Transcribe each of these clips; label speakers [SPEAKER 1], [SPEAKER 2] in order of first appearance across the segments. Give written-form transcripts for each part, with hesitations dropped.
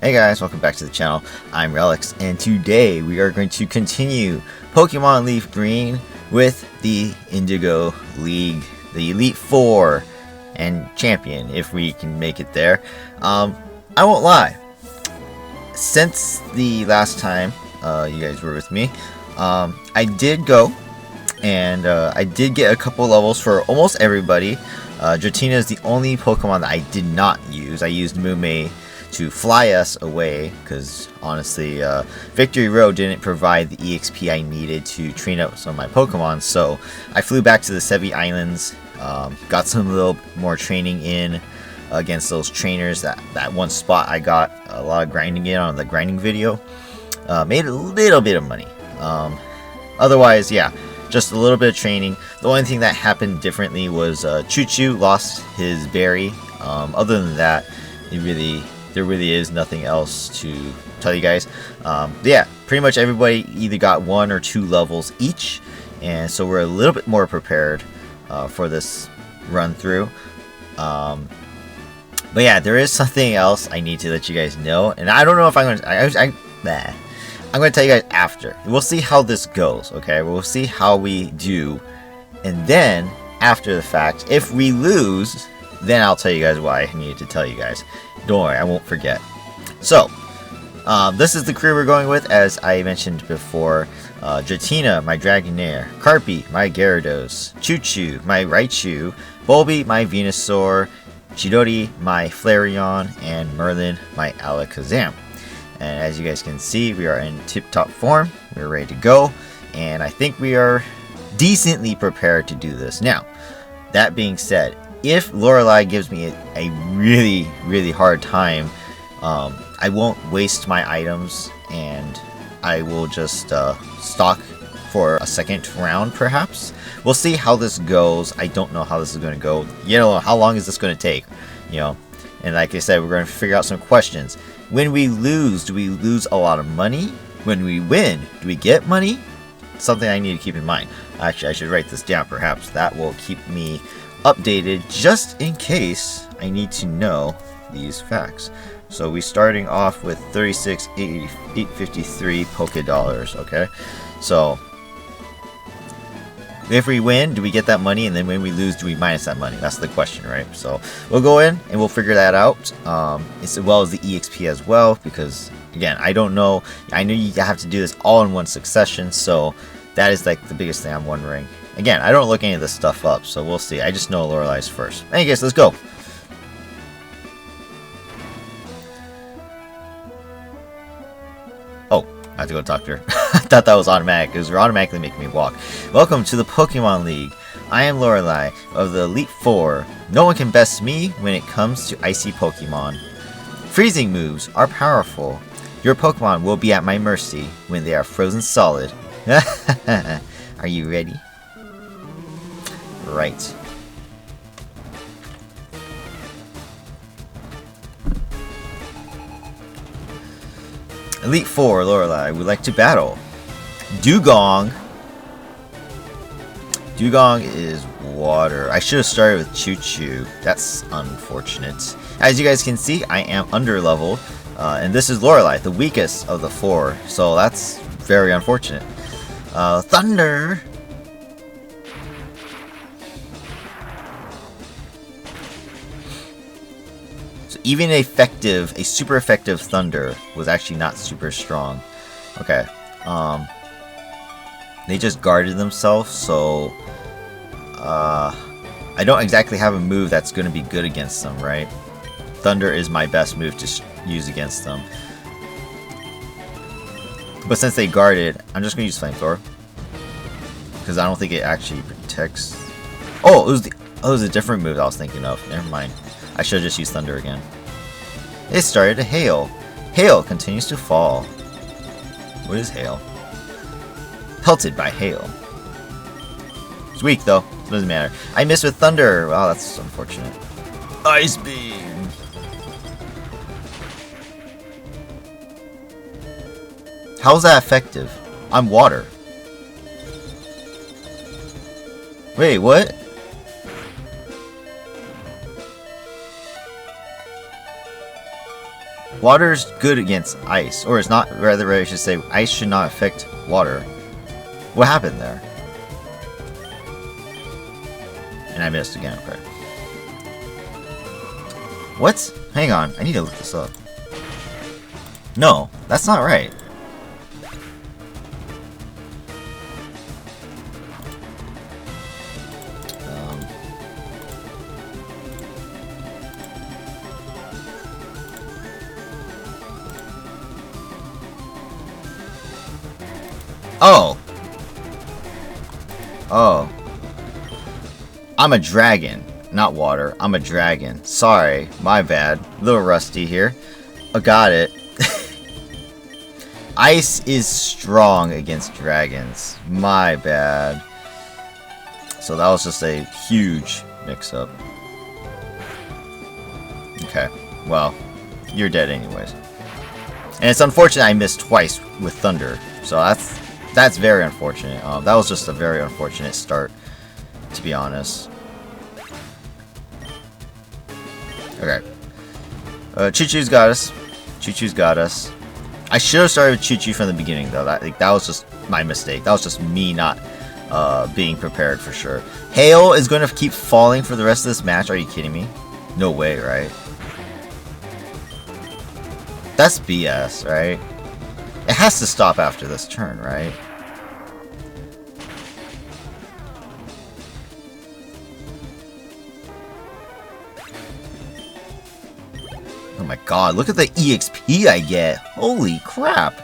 [SPEAKER 1] Hey guys, welcome back to the channel. I'm Relics, and today we are going to continue Pokemon Leaf Green with the Indigo League, the Elite Four, and Champion, if we can make it there. I won't lie. Since the last time you guys were with me, I did go, and I did get a couple levels for almost everybody. Dratini is the only Pokemon that I did not use. I used Mume to fly us away, because honestly, Victory Road didn't provide the EXP I needed to train up some of my Pokemon, so I flew back to the Sevi Islands, got some little more training in against those trainers. That one spot I got a lot of grinding in on the grinding video, made a little bit of money. Otherwise, yeah, just a little bit of training. The only thing that happened differently was Choo Choo lost his berry. Other than that, there really is nothing else to tell you guys. Yeah, pretty much everybody either got 1 or 2 levels each, and so we're a little bit more prepared for this run through. But yeah, there is something else I need to let you guys know, and I don't know if I'm going to... I'm going to tell you guys after. We'll see how this goes, okay? We'll see how we do, and then after the fact, if we lose, then I'll tell you guys why I needed to tell you guys. Don't worry, I won't forget. So, this is the crew we're going with, as I mentioned before. Dratini, my Dragonair. Carpy, my Gyarados. Choo Choo, my Raichu. Bulby, my Venusaur. Chidori, my Flareon. And Merlin, my Alakazam. And as you guys can see, we are in tip-top form. We're ready to go. And I think we are decently prepared to do this. Now, that being said, if Lorelei gives me a really hard time, I won't waste my items, and I will just stock for a second round, perhaps. We'll see how this goes. I don't know how this is going to go. You know, how long is this going to take? You know, and like I said, we're going to figure out some questions. When we lose, do we lose a lot of money? When we win, do we get money? Something I need to keep in mind. Actually, I should write this down. Perhaps that will keep me updated just in case I need to know these facts. So we're starting off with 36,853 Poké Dollars, okay? So if we win, do we get that money? And then when we lose, do we minus that money? That's the question, right? So we'll go in and we'll figure that out, as well as the EXP as well, because again, I don't know. I know you have to do this all in one succession, so that is like the biggest thing I'm wondering. Again, I don't look any of this stuff up, so we'll see. I just know Lorelei's first. Anyways, let's go. Oh, I have to go talk to her. I thought that was automatic, because they're automatically making me walk. Welcome to the Pokemon League. I am Lorelei of the Elite Four. No one can best me when it comes to icy Pokemon. Freezing moves are powerful. Your Pokemon will be at my mercy when they are frozen solid. Are you ready? Right. Elite Four, Lorelei would like to battle. Dugong. Dugong is water. I should have started with Choo Choo. That's unfortunate. As you guys can see, I am underleveled. And this is Lorelei, the weakest of the 4. So that's very unfortunate. Thunder. Even a super effective Thunder was actually not super strong. Okay. They just guarded themselves, so I don't exactly have a move that's going to be good against them, right? Thunder is my best move to use against them. But since they guarded, I'm just going to use Flamethrower, because I don't think it actually protects. Oh, it was a different move I was thinking of. Never mind. I should have just used Thunder again. It started to hail. Hail continues to fall. What is hail? Pelted by hail. It's weak though. Doesn't matter. I missed with Thunder. Wow, that's unfortunate. Ice Beam. How's that effective? I'm water. Wait, what? Water's good against ice, or it's not. Rather, I should say, ice should not affect water. What happened there? And I missed again. Okay. What? Hang on. I need to look this up. No, that's not right. Oh. Oh. I'm a dragon, not water. I'm a dragon. Sorry, my bad. A little rusty here. I got it. Ice is strong against dragons. My bad. So that was just a huge mix-up. Okay, well, you're dead anyways. And it's unfortunate I missed twice with thunder. So that's very unfortunate. That was just a very unfortunate start, to be honest. Okay. Choo-Choo's got us. Choo-Choo's got us. I should have started with Choo-Choo from the beginning, though. That was just my mistake. That was just me not being prepared for sure. Hail is going to keep falling for the rest of this match. Are you kidding me? No way, right? That's BS, right? It has to stop after this turn, right? Oh my god, look at the EXP I get! Holy crap!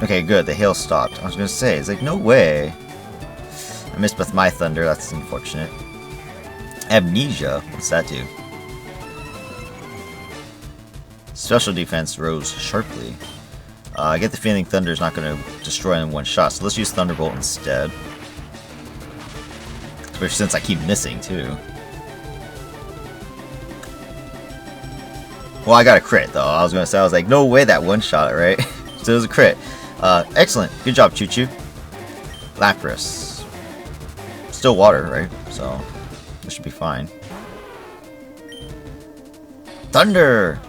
[SPEAKER 1] Okay, good, the hail stopped. I was gonna say, it's like, no way. I missed with my thunder, that's unfortunate. Amnesia, what's that do? Special defense rose sharply. I get the feeling Thunder's not going to destroy in one shot, so let's use Thunderbolt instead. Especially since I keep missing, too. Well, I got a crit, though. I was going to say, I was like, no way that one shot, right? So it was a crit. Excellent. Good job, Choo-Choo. Lapras. Still water, right? So, this should be fine. Thunder!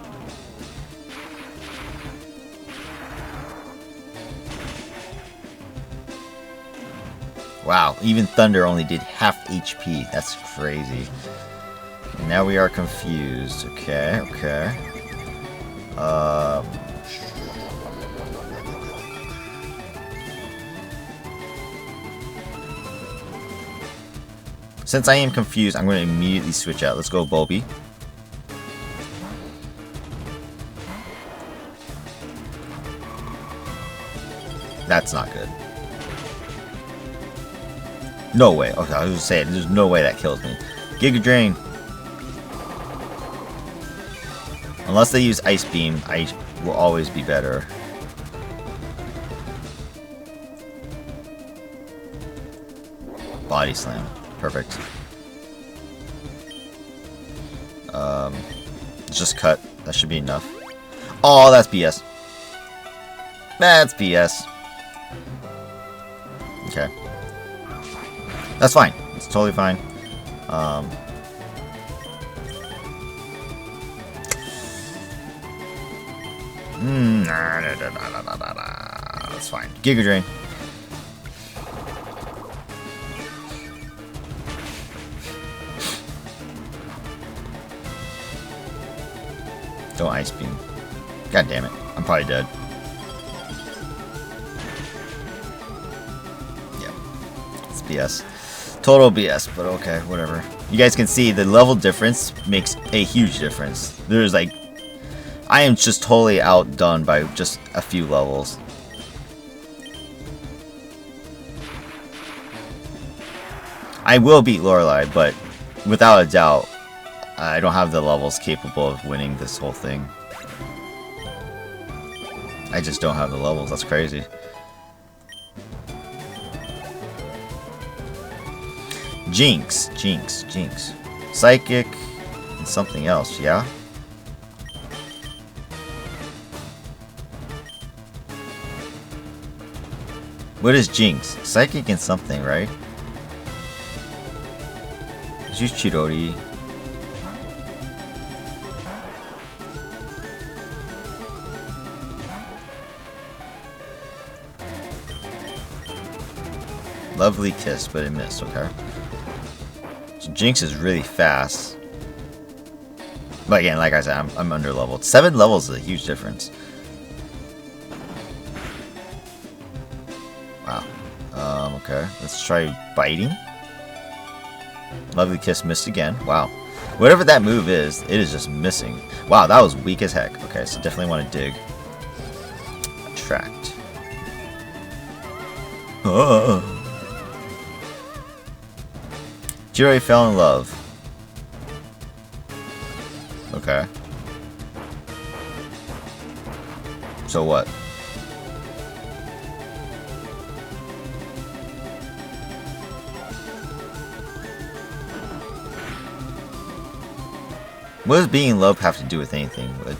[SPEAKER 1] Wow, even Thunder only did half HP. That's crazy. And now we are confused. Okay, okay. Since I am confused, I'm going to immediately switch out. Let's go Bulby. That's not good. No way. Okay, I was just saying, there's no way that kills me. Giga Drain. Unless they use Ice Beam, I will always be better. Body Slam. Perfect. Just cut. That should be enough. Oh, that's BS. That's BS. Okay. That's fine. It's totally fine. That's fine. Giga Drain. Don't Ice Beam. God damn it. I'm probably dead. Yeah. It's BS. Total BS, but okay, whatever. You guys can see the level difference makes a huge difference. There's like, I am just totally outdone by just a few levels. I will beat Lorelei, but without a doubt, I don't have the levels capable of winning this whole thing. I just don't have the levels. That's crazy. Jinx, Jinx, Jinx. Psychic and something else, yeah? What is Jinx? Psychic and something, right? Let's use Chidori. Lovely kiss, but it missed, okay. So Jinx is really fast. But again, like I said, I'm under leveled. 7 levels is a huge difference. Wow. Okay. Let's try biting. Lovely kiss missed again. Wow. Whatever that move is, it is just missing. Wow, that was weak as heck. Okay, so definitely want to dig. Attract. Oh. Jiroi fell in love. Okay. So what? What does being in love have to do with anything? But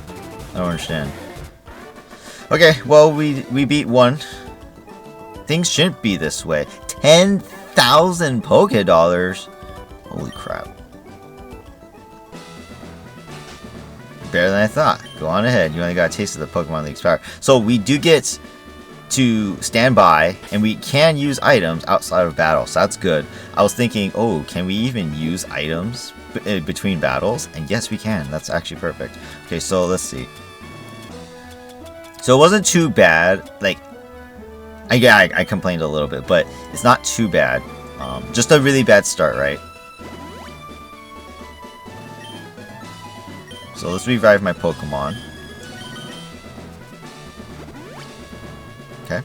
[SPEAKER 1] I don't understand. Okay, well we beat one. Things shouldn't be this way. 10,000 Poké Dollars. Holy crap. Better than I thought. Go on ahead. You only got a taste of the Pokemon League's power. So we do get to stand by, and we can use items outside of battle. So that's good. I was thinking, oh, can we even use items between battles? And yes, we can. That's actually perfect. Okay, so let's see. So it wasn't too bad. Like, I complained a little bit, but it's not too bad. Just a really bad start, right? So let's revive my Pokemon. Okay.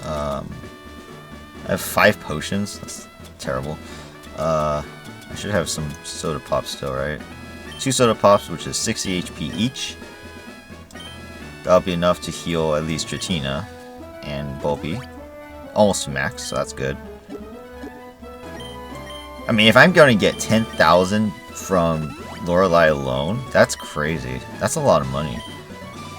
[SPEAKER 1] I have 5 potions. That's terrible. I should have some soda pops still, right? 2 soda pops, which is 60 HP each. That'll be enough to heal at least Tratina and Bulby. Almost to max, so that's good. I mean, if I'm going to get 10,000 from Lorelei alone, that's crazy. That's a lot of money.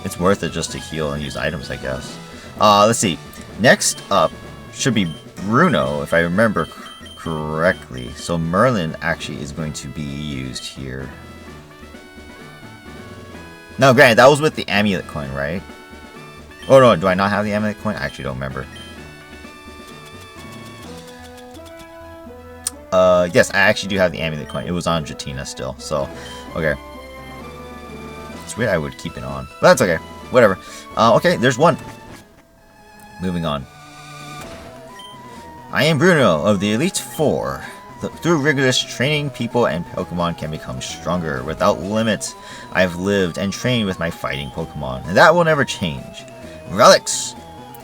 [SPEAKER 1] It's worth it just to heal and use items, I guess. Let's see. Next up should be Bruno, if I remember correctly. So Merlin actually is going to be used here. No, granted, that was with the amulet coin, right? Oh no, do I not have the amulet coin? I actually don't remember. Yes, I actually do have the amulet coin. It was on Jatina still, so, okay. It's weird I would keep it on, but that's okay. Whatever. Okay, there's one. Moving on. I am Bruno of the Elite Four. Through rigorous training, people and Pokemon can become stronger without limits. I have lived and trained with my fighting Pokemon, and that will never change. Relics!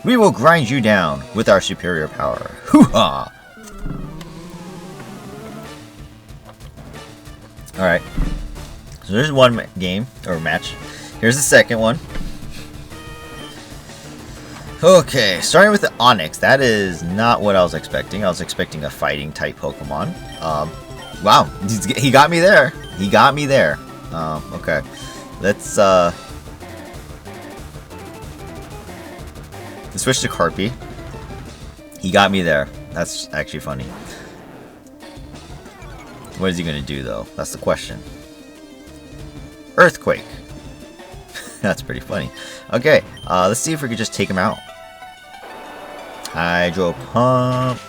[SPEAKER 1] We will grind you down with our superior power. Hoo-ha! Alright. So there's one game, or match. Here's the second one. Okay, starting with the Onix. That is not what I was expecting. I was expecting a fighting type Pokemon. Wow, he got me there. He got me there. Okay. Let's switch to Carpy. He got me there. That's actually funny. What is he gonna do though? That's the question. Earthquake. That's pretty funny. Okay, let's see if we could just take him out. Hydro Pump.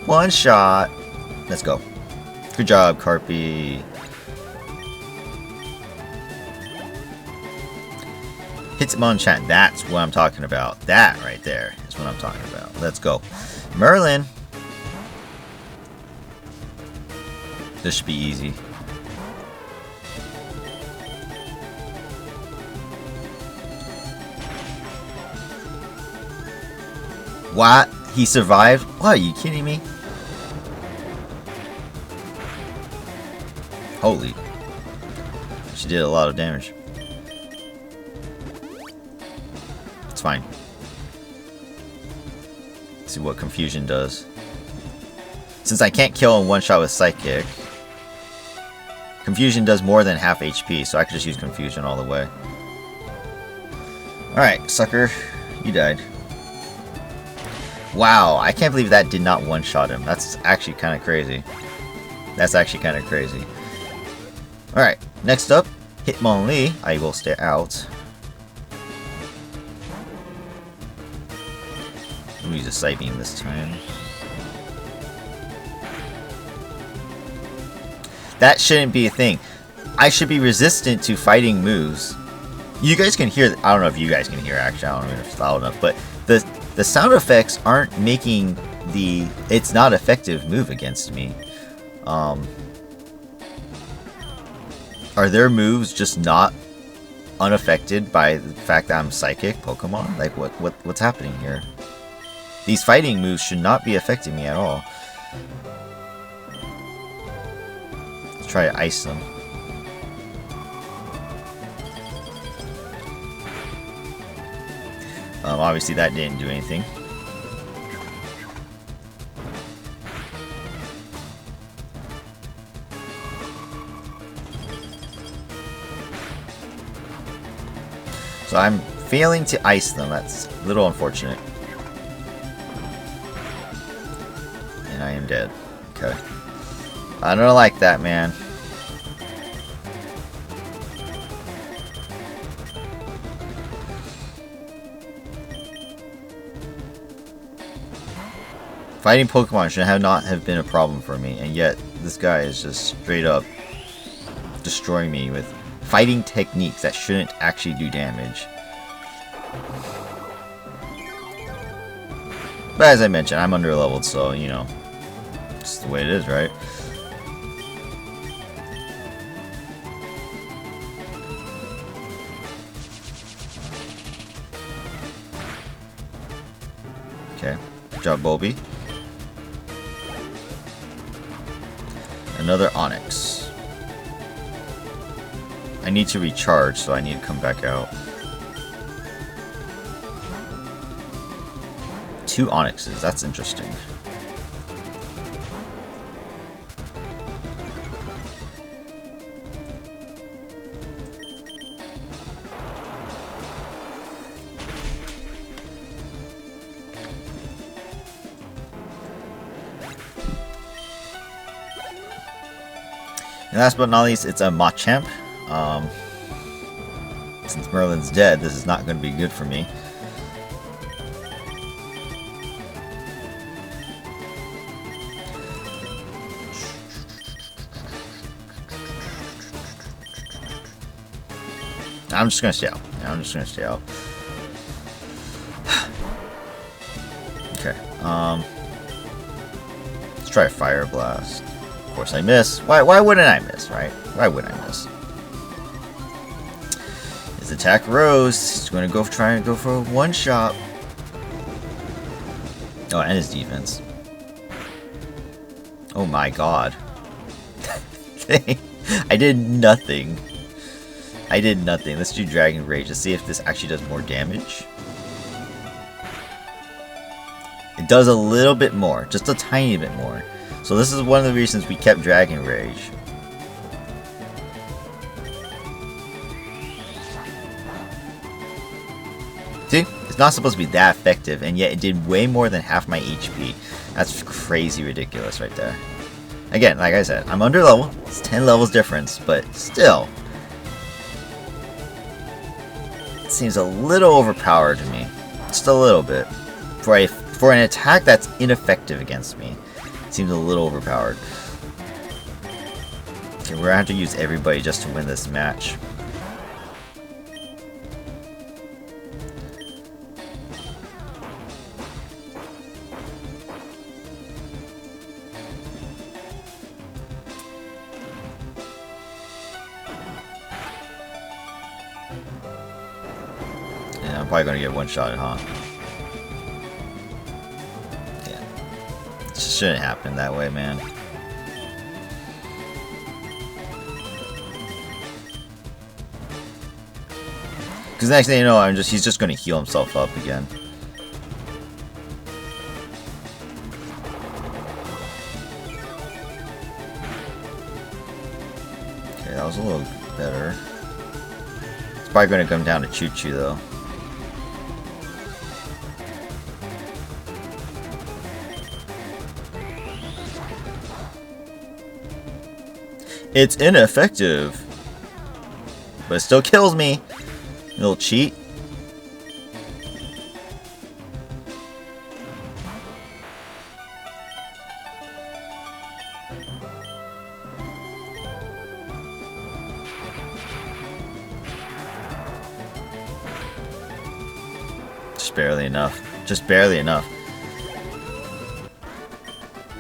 [SPEAKER 1] One shot. Let's go. Good job, Carpy. Hitmonchan. That's what I'm talking about. That right there is what I'm talking about. Let's go. Merlin. This should be easy. What? He survived? What? Are you kidding me? Holy. She did a lot of damage. It's fine. Let's see what Confusion does. Since I can't kill in one shot with Psychic, Confusion does more than half HP, so I could just use Confusion all the way. Alright, sucker. You died. Wow, I can't believe that did not one-shot him. That's actually kind of crazy. That's actually kind of crazy. Alright, next up, Hitmonlee. I will stay out. We'll use a Psy Beam this time. That shouldn't be a thing. I should be resistant to fighting moves. You guys can hear, I don't know if you guys can hear actually, I don't know if it's loud enough, but the sound effects aren't making it's not effective move against me. Are their moves just not unaffected by the fact that I'm psychic Pokemon? Like what's happening here? These fighting moves should not be affecting me at all. Let's try to ice them. Obviously that didn't do anything. So I'm failing to ice them. That's a little unfortunate. And I am dead. Okay. I don't like that, man. Fighting Pokemon should not have been a problem for me, and yet this guy is just straight up destroying me with fighting techniques that shouldn't actually do damage. But as I mentioned, I'm under-leveled, so, you know, it's the way it is, right? Okay, good job, Bulby. Another Onyx. I need to recharge, so I need to come back out. 2 Onyxes, that's interesting. And last but not least, it's a Machamp. Since Merlin's dead, this is not going to be good for me. I'm just going to stay out. I'm just going to stay out. Okay. Let's try a Fire Blast. Of course I miss. Why wouldn't I miss, right? Why would I miss? His attack rose. He's going to try and go for a one-shot. Oh, and his defense. Oh my god. I did nothing. I did nothing. Let's do Dragon Rage to see if this actually does more damage. It does a little bit more. Just a tiny bit more. So this is one of the reasons we kept Dragon Rage. See? It's not supposed to be that effective, and yet it did way more than half my HP. That's crazy ridiculous right there. Again, like I said, I'm under level. It's 10 levels difference, but still. It seems a little overpowered to me. Just a little bit. For an attack that's ineffective against me. It seems a little overpowered. Okay, we're gonna have to use everybody just to win this match. Yeah, I'm probably gonna get one-shotted, huh? Shouldn't happen that way, man. Because next thing you know, he's just going to heal himself up again. Okay, that was a little better. It's probably going to come down to Choo Choo though. It's ineffective, but it still kills me. Little cheat. Just barely enough. Just barely enough.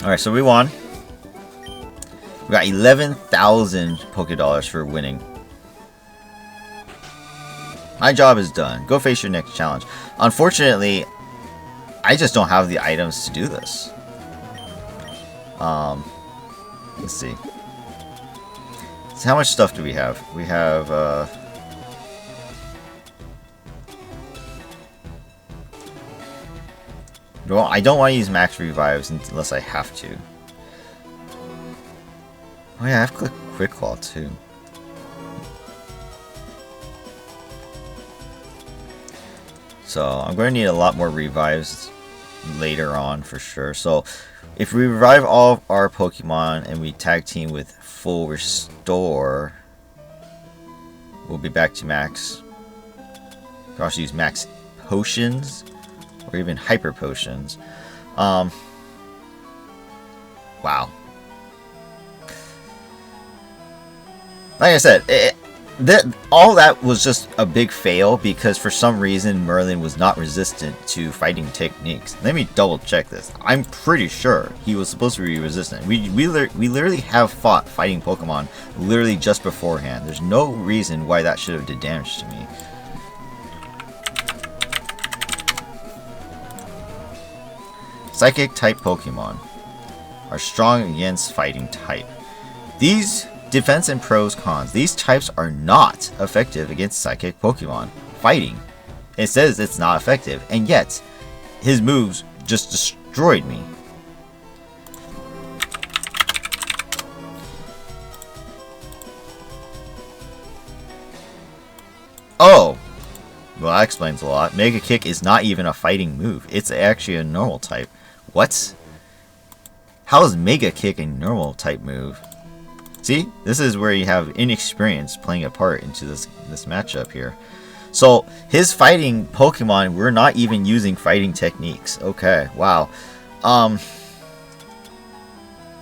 [SPEAKER 1] Alright, so we won. We got 11,000 Poké Dollars for winning. My job is done. Go face your next challenge. Unfortunately, I just don't have the items to do this. Let's see. So how much stuff do we have? We have, well, I don't want to use max revives unless I have to. Oh yeah, I have quick claw too. So I'm going to need a lot more revives later on for sure. So if we revive all of our Pokemon and we tag team with full restore, we'll be back to max. We can also use max potions or even hyper potions. Wow. Like I said, all that was just a big fail because for some reason Merlin was not resistant to fighting techniques. Let me double check this. I'm pretty sure he was supposed to be resistant. We literally have fought fighting Pokemon literally just beforehand. There's no reason why that should have did damage to me. Psychic type Pokemon are strong against fighting type. These defense and pros cons. These types are not effective against psychic Pokemon. Fighting. It says it's not effective, and yet his moves just destroyed me. Oh! Well, that explains a lot. Mega Kick is not even a fighting move. It's actually a normal type. What? How is Mega Kick a normal type move? See, this is where you have inexperience playing a part into this matchup here. So his fighting Pokemon, we're not even using fighting techniques. Okay, wow.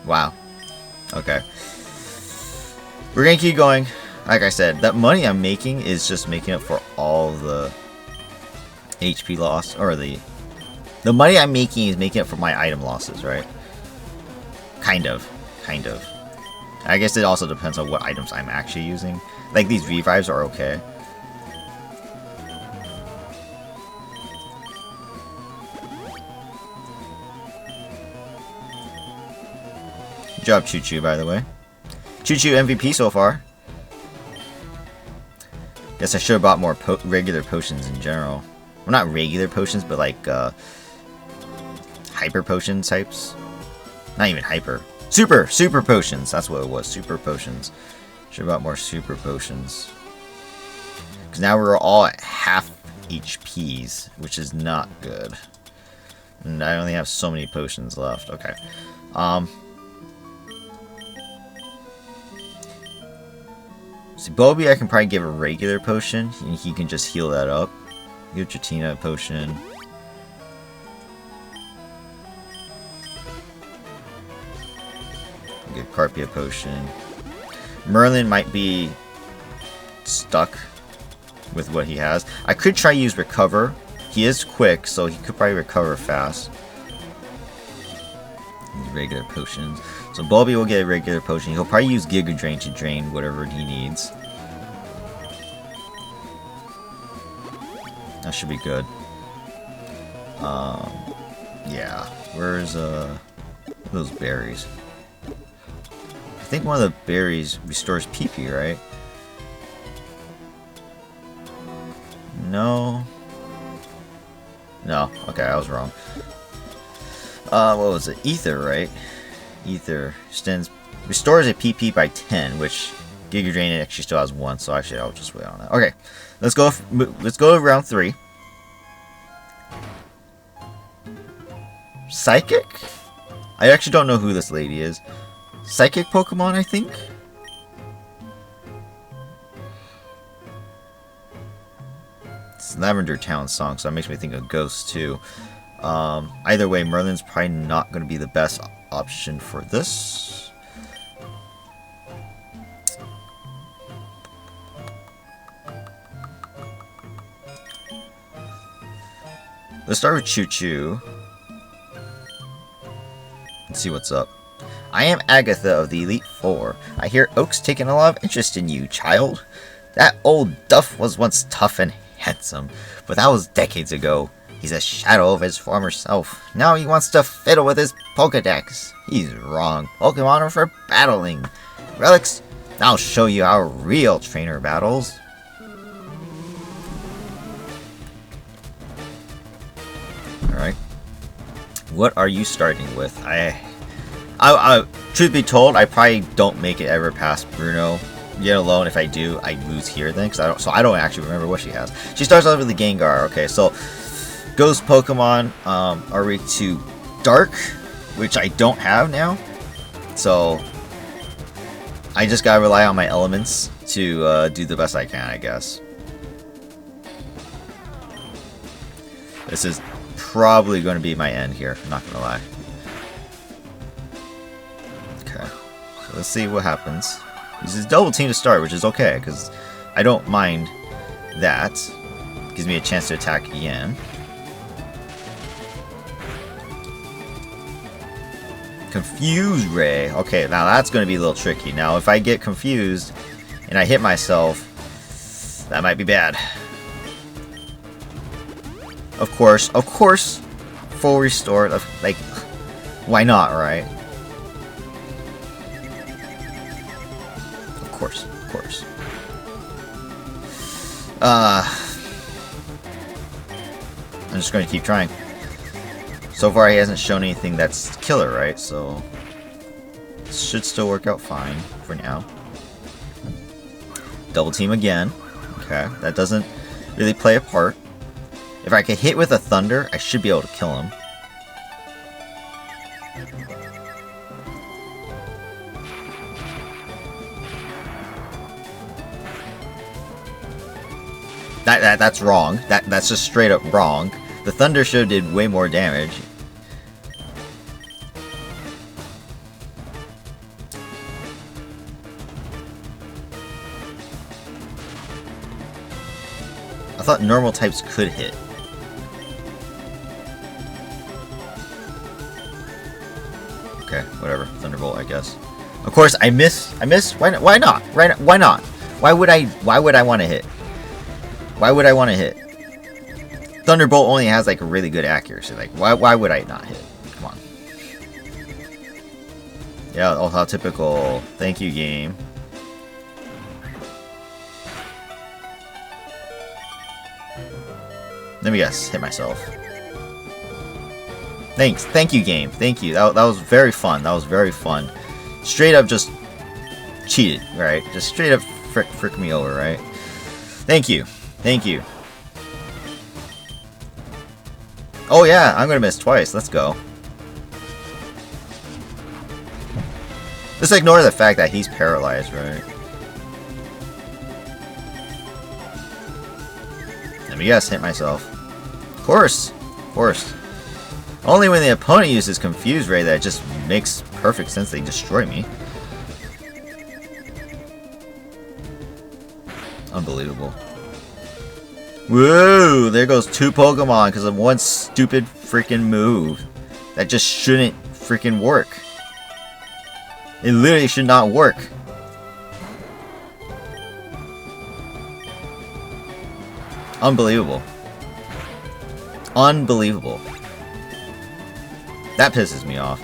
[SPEAKER 1] Wow. Okay. We're gonna keep going. Like I said, that money I'm making is just making up for all the HP loss, or the money I'm making is making up for my item losses, right? Kind of. I guess it also depends on what items I'm actually using. Like, these revives are okay. Good job, Choo Choo, by the way. Choo Choo MVP so far. Guess I should have bought more regular potions in general. Well, not regular potions, but like, hyper potion types. Not even hyper. Super potions. That's what it was. Super potions. Should have bought more super potions. Because now we're all at half HPs, which is not good. And I only have so many potions left. Okay. So Bobby, I can probably give a regular potion, and he can just heal that up. Give Tratina a potion. Get Carpia potion. Merlin might be stuck with what he has. I could try use recover. He is quick, so he could probably recover fast. Regular potions. So Bulby will get a regular potion. He'll probably use Giga Drain to drain whatever he needs. That should be good. Yeah. Where's those berries? I think one of the berries restores PP, right? No. No. Okay, I was wrong. What was it? Ether, right? Ether restores a PP by 10, which Giga Drain actually still has 1, so actually I'll just wait on that. Okay, let's go to round 3. Psychic? I actually don't know who this lady is. Psychic Pokemon, I think? It's Lavender Town song, so that makes me think of Ghosts too. Either way, Merlin's probably not going to be the best option for this. Let's start with Choo Choo. Let's see what's up. I am Agatha of the Elite Four. I hear Oak's taken a lot of interest in you, child. That old duff was once tough and handsome, but that was decades ago. He's a shadow of his former self. Now he wants to fiddle with his Pokedex. He's wrong. Pokemon are for battling. Relics, I'll show you how a real trainer battles. Alright. What are you starting with? Truth be told, I probably don't make it ever past Bruno. Yet alone, if I do, I lose here then, because I don't actually remember what she has. She starts off with the Gengar. Okay, so Ghost Pokemon are weak to Dark, which I don't have now. So I just gotta rely on my elements to do the best I can, I guess. This is probably going to be my end here. I'm not gonna lie. Okay, so let's see what happens. Uses double team to start, which is okay, because I don't mind that. Gives me a chance to attack again. Confuse Ray. Okay, now that's going to be a little tricky. Now, if I get confused and I hit myself, that might be bad. Of course, full restore. Like, why not, right? Of course. I'm just going to keep trying. So far, he hasn't shown anything that's killer, right? So, this should still work out fine for now. Double team again. Okay, that doesn't really play a part. If I can hit with a Thunder, I should be able to kill him. That's wrong. That's just straight up wrong. The Thunder show did way more damage. I thought normal types could hit. Okay, whatever. Thunderbolt, I guess. Of course, I miss. Why not? Why not? Why would I want to hit? Why would I want to hit? Thunderbolt only has like a really good accuracy. Like, why would I not hit? Come on. Yeah, oh, how typical. Thank you, game. Let me guess. Hit myself. Thanks. Thank you, game. Thank you. That was very fun. That was very fun. Straight up just cheated, right? Just straight up frick me over, right? Thank you. Thank you. Oh yeah, I'm gonna miss twice. Let's go. Just ignore the fact that he's paralyzed, right? Let me guess, hit myself. Of course. Only when the opponent uses Confuse Ray that it just makes perfect sense they destroy me. Unbelievable. Whoa! There goes 2 Pokemon because of one stupid freaking move. That just shouldn't freaking work. It literally should not work. Unbelievable. Unbelievable. That pisses me off.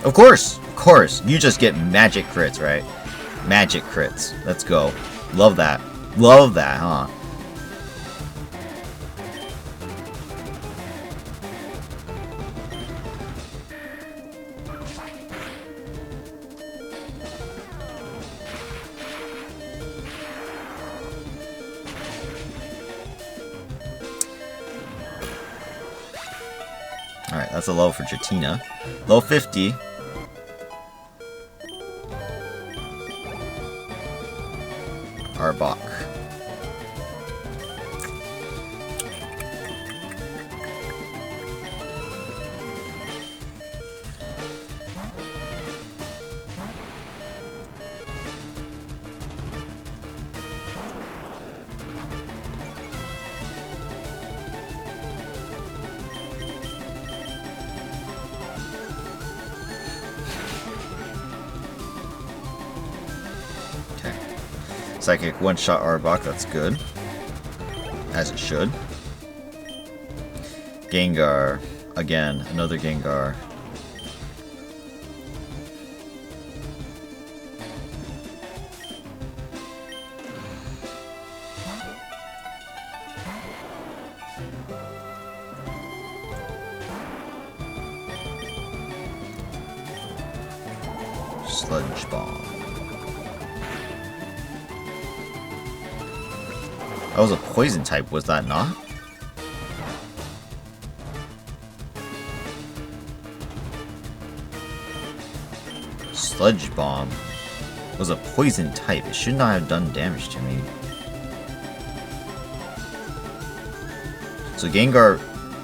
[SPEAKER 1] Of course, you just get magic crits, right? Magic crits. Let's go. Love that. Love that, huh? Alright, that's a low for Jatina. Low 50. Arbok. Psychic one-shot Arbok, that's good. As it should. Gengar. Again, another Gengar. Sludge Bomb. That was a poison type, was that not? Sludge Bomb was a poison type. It should not have done damage to me. So Gengar...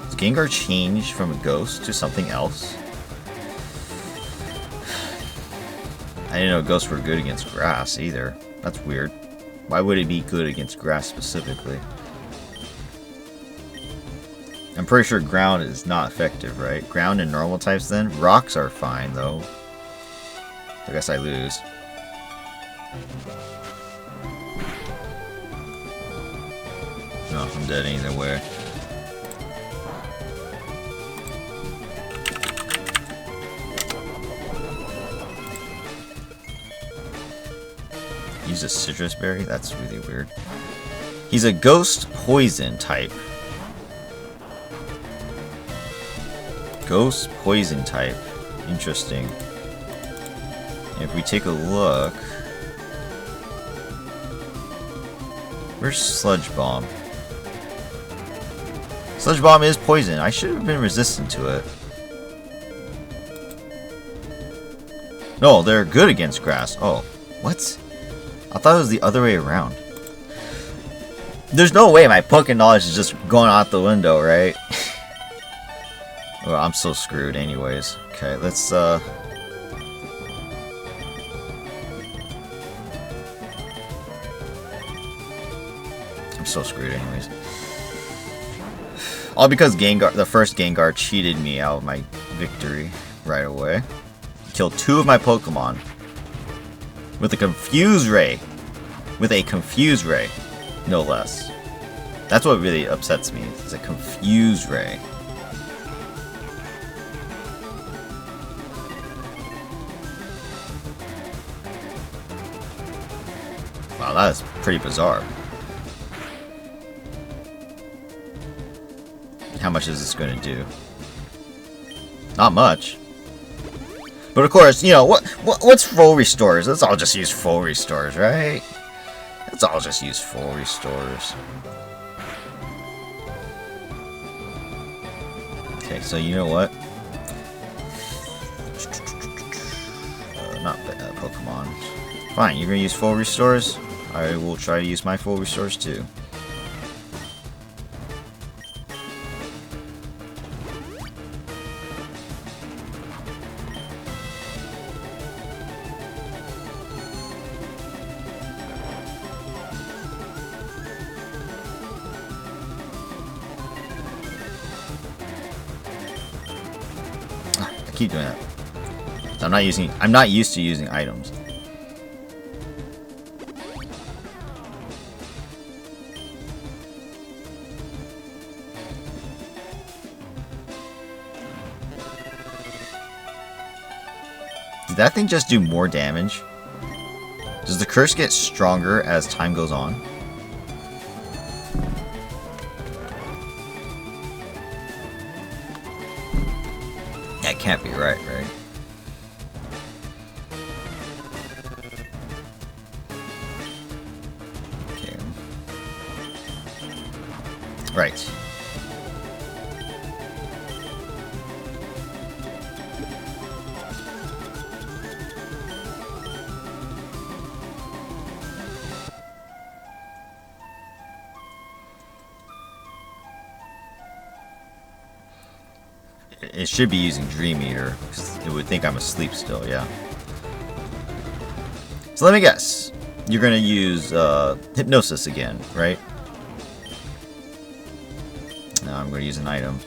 [SPEAKER 1] Does Gengar change from a ghost to something else? I didn't know ghosts were good against grass either. That's weird. Why would it be good against grass specifically? I'm pretty sure ground is not effective, right? Ground and normal types then? Rocks are fine though. I guess I lose. No, I'm dead either way. Use a citrus berry? That's really weird. He's a ghost poison type. Ghost poison type. Interesting. If we take a look... Where's Sludge Bomb? Sludge Bomb is poison. I should have been resistant to it. No, they're good against grass. Oh, what? I thought it was the other way around. There's no way my Poké knowledge is just going out the window, right? Well, I'm so screwed anyways. Okay, let's I'm so screwed anyways. All because Gengar, the first Gengar cheated me out of my victory right away. Killed 2 of my Pokemon. With a Confuse Ray. With a Confuse Ray. No less. That's what really upsets me. It's a Confuse Ray. Wow, that is pretty bizarre. How much is this going to do? Not much. But of course, you know, what's full restores? Let's all just use full restores, right? Let's all just use full restores. Okay, so you know what? Not Pokemon. Fine, you're gonna use full restores? I will try to use my full restores too. Keep doing that. I'm not used to using items. Did that thing just do more damage? Does the curse get stronger as time goes on? That can't be right? Okay. Right. It should be using Dream Eater, because it would think I'm asleep still, yeah. So let me guess. You're going to use Hypnosis again, right? No, I'm going to use an item.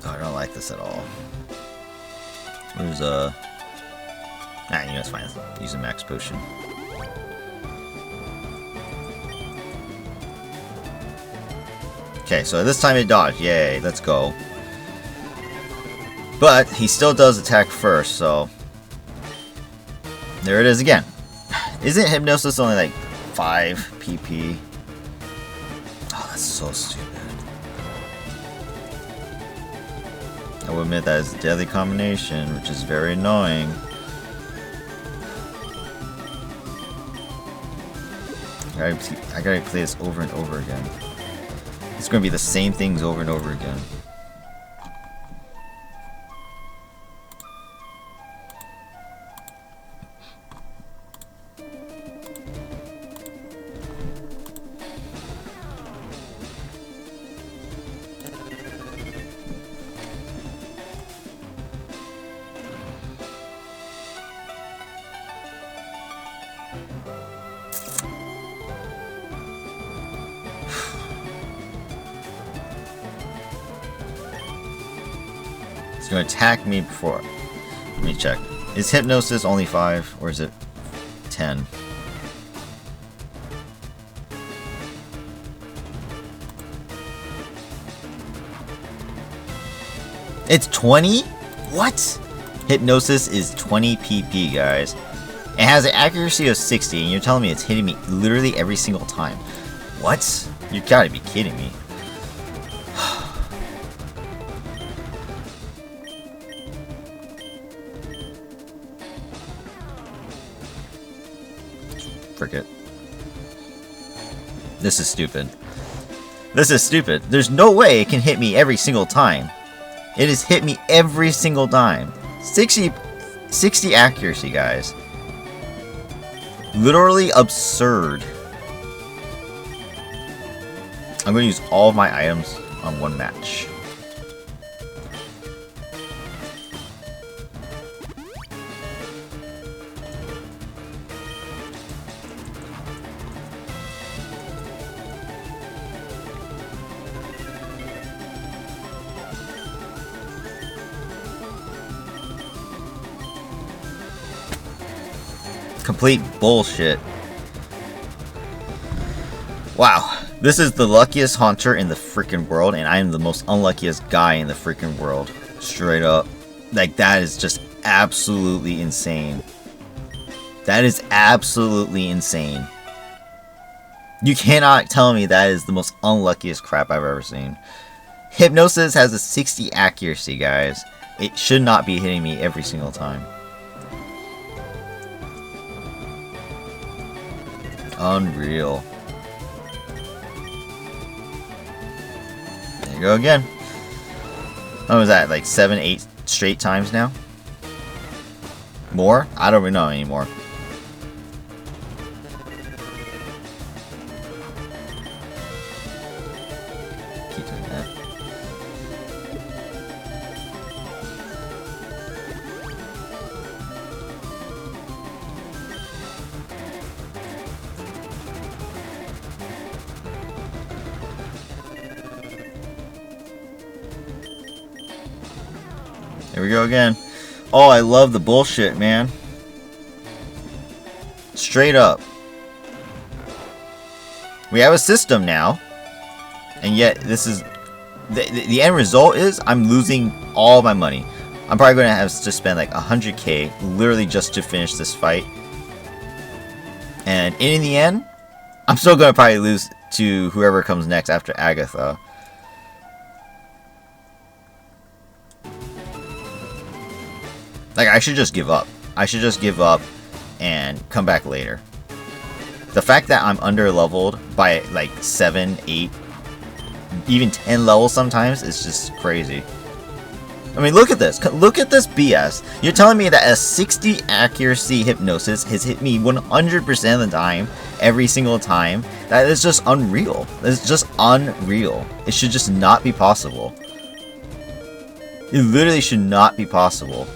[SPEAKER 1] Oh, I don't like this at all. Where's you know, it's fine. Use a Max Potion. Okay, so this time it dodged. Yay, let's go. But he still does attack first, so... There it is again. Isn't Hypnosis only like 5 PP? Oh, that's so stupid. I will admit that is a deadly combination, which is very annoying. I gotta play this over and over again. It's gonna be the same things over and over again. It's gonna attack me before. Let me check. Is Hypnosis only 5 or is it 10? It's 20? What? Hypnosis is 20 PP, guys. It has an accuracy of 60, and you're telling me it's hitting me literally every single time. What? You gotta be kidding me. Frick it. This is stupid. This is stupid. There's no way it can hit me every single time. It has hit me every single time. 60 accuracy, guys. Literally absurd. I'm going to use all of my items on one match. Complete bullshit. Wow. This is the luckiest Haunter in the freaking world, and I am the most unluckiest guy in the freaking world. Straight up. Like, that is just absolutely insane. That is absolutely insane. You cannot tell me that is the most unluckiest crap I've ever seen. Hypnosis has a 60 accuracy, guys. It should not be hitting me every single time. Unreal. There you go again. What was that, like 7, 8 straight times now? More? I don't really know anymore. Keep doing that. There we go again. Oh, I love the bullshit, man. Straight up. We have a system now. And yet, this is... The end result is, I'm losing all my money. I'm probably going to have to spend like 100k literally just to finish this fight. And in the end, I'm still going to probably lose to whoever comes next after Agatha. Like, I should just give up. I should just give up and come back later. The fact that I'm under-leveled by, like, 7, 8, even 10 levels sometimes is just crazy. I mean, look at this. Look at this BS. You're telling me that a 60 accuracy Hypnosis has hit me 100% of the time, every single time? That is just unreal. It's just unreal. It should just not be possible. It literally should not be possible.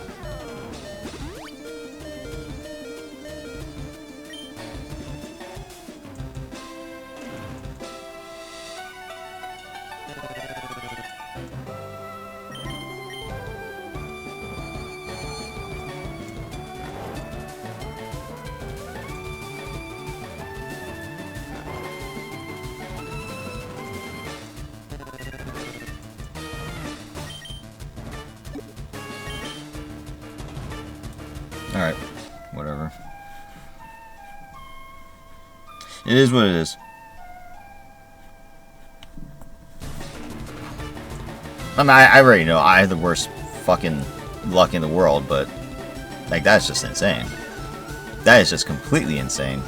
[SPEAKER 1] Alright, whatever. It is what it is. I mean, I already know I have the worst fucking luck in the world, but like, that's just insane. That is just completely insane.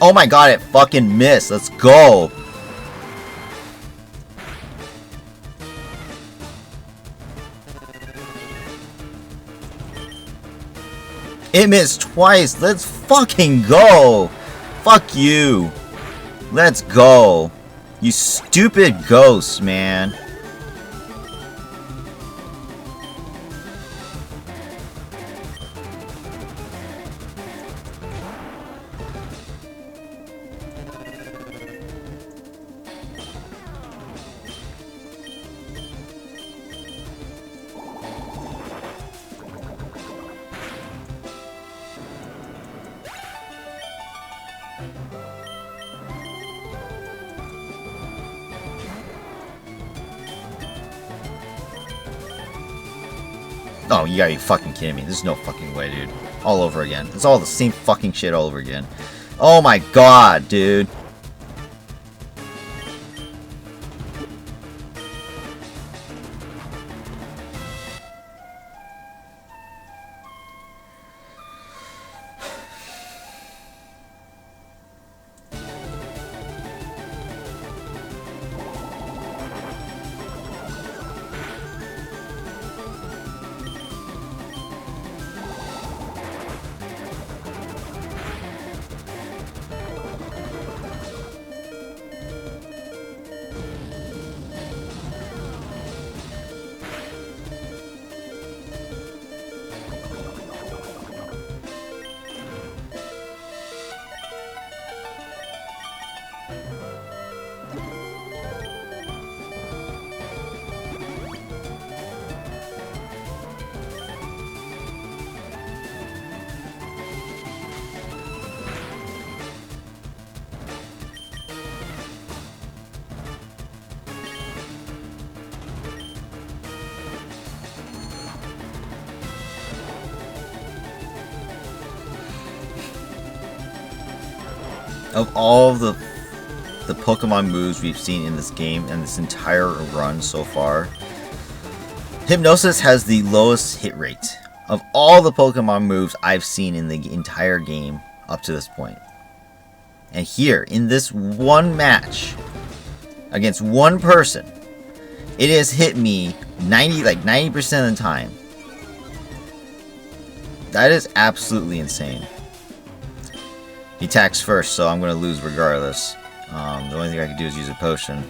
[SPEAKER 1] Oh my god, it fucking missed. Let's go. It missed twice. Let's fucking go. Fuck you. Let's go. You stupid ghost, man. Oh, you gotta be fucking kidding me. There's no fucking way, dude. All over again. It's all the same fucking shit all over again. Oh my god, dude. Of all the Pokemon moves we've seen in this game and this entire run so far, Hypnosis has the lowest hit rate of all the Pokemon moves I've seen in the entire game up to this point. And here, in this one match, against one person, it has hit me 90% of the time. That is absolutely insane. He attacks first, so I'm going to lose regardless. The only thing I can do is use a potion.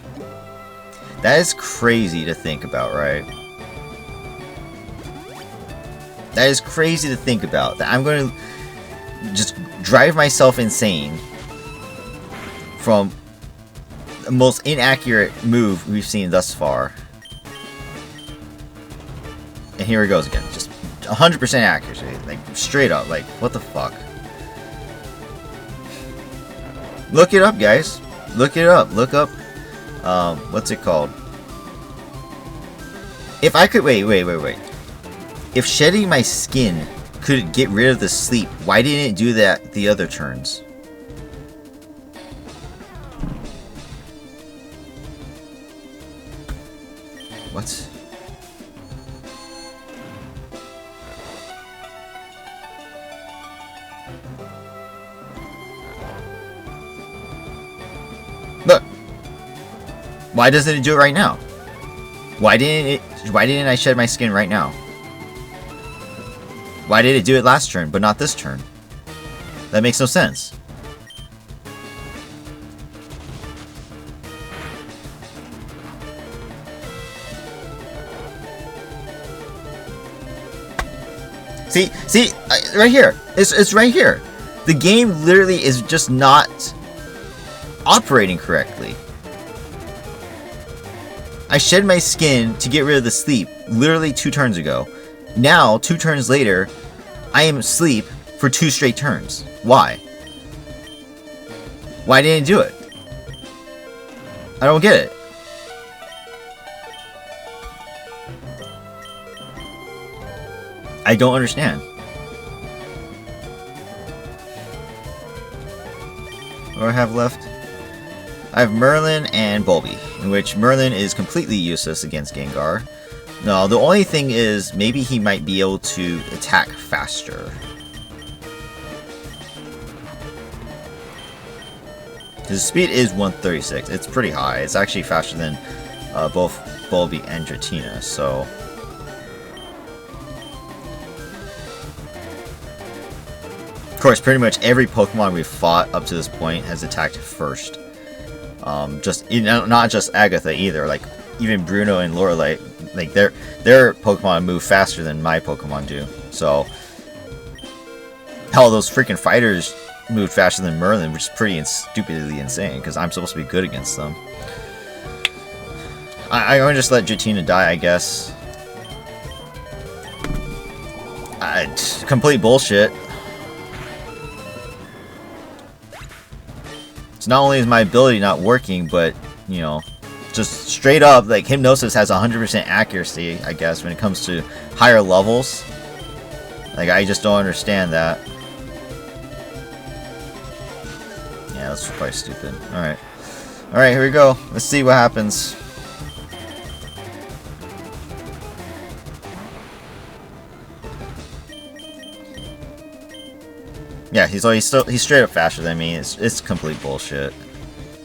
[SPEAKER 1] That is crazy to think about, right? That is crazy to think about. That I'm going to just drive myself insane from the most inaccurate move we've seen thus far. And here it goes again. Just 100% accuracy. Like, straight up. Like, what the fuck? Look it up, guys. Look it up. Look up, what's it called? If I could, wait. If shedding my skin could get rid of the sleep, why didn't it do that the other turns? What? Look. Why doesn't it do it right now? Why didn't I shed my skin right now? Why did it do it last turn, but not this turn? That makes no sense. See, right here. It's right here. The game literally is just not operating correctly. I shed my skin to get rid of the sleep literally 2 turns ago. Now, 2 turns later, I am asleep for 2 straight turns. Why? Why didn't it do it? I don't get it. I don't understand. What do I have left? I have Merlin and Bulby, in which Merlin is completely useless against Gengar. No, the only thing is maybe he might be able to attack faster. His speed is 136. It's pretty high. It's actually faster than both Bulby and Dratini, so... Of course, pretty much every Pokemon we've fought up to this point has attacked first. Not just Agatha either. Like even Bruno and Lorelei, like their Pokemon move faster than my Pokemon do. So hell, those freaking fighters moved faster than Merlin, which is pretty stupidly insane because I'm supposed to be good against them. I'm going to just let Dratini die, I guess. Complete bullshit. So not only is my ability not working, but, you know, just straight up, like, Hypnosis has 100% accuracy, I guess, when it comes to higher levels. Like, I just don't understand that. Yeah, that's probably stupid. Alright. Alright, here we go. Let's see what happens. Yeah, he's straight up faster than me. It's complete bullshit.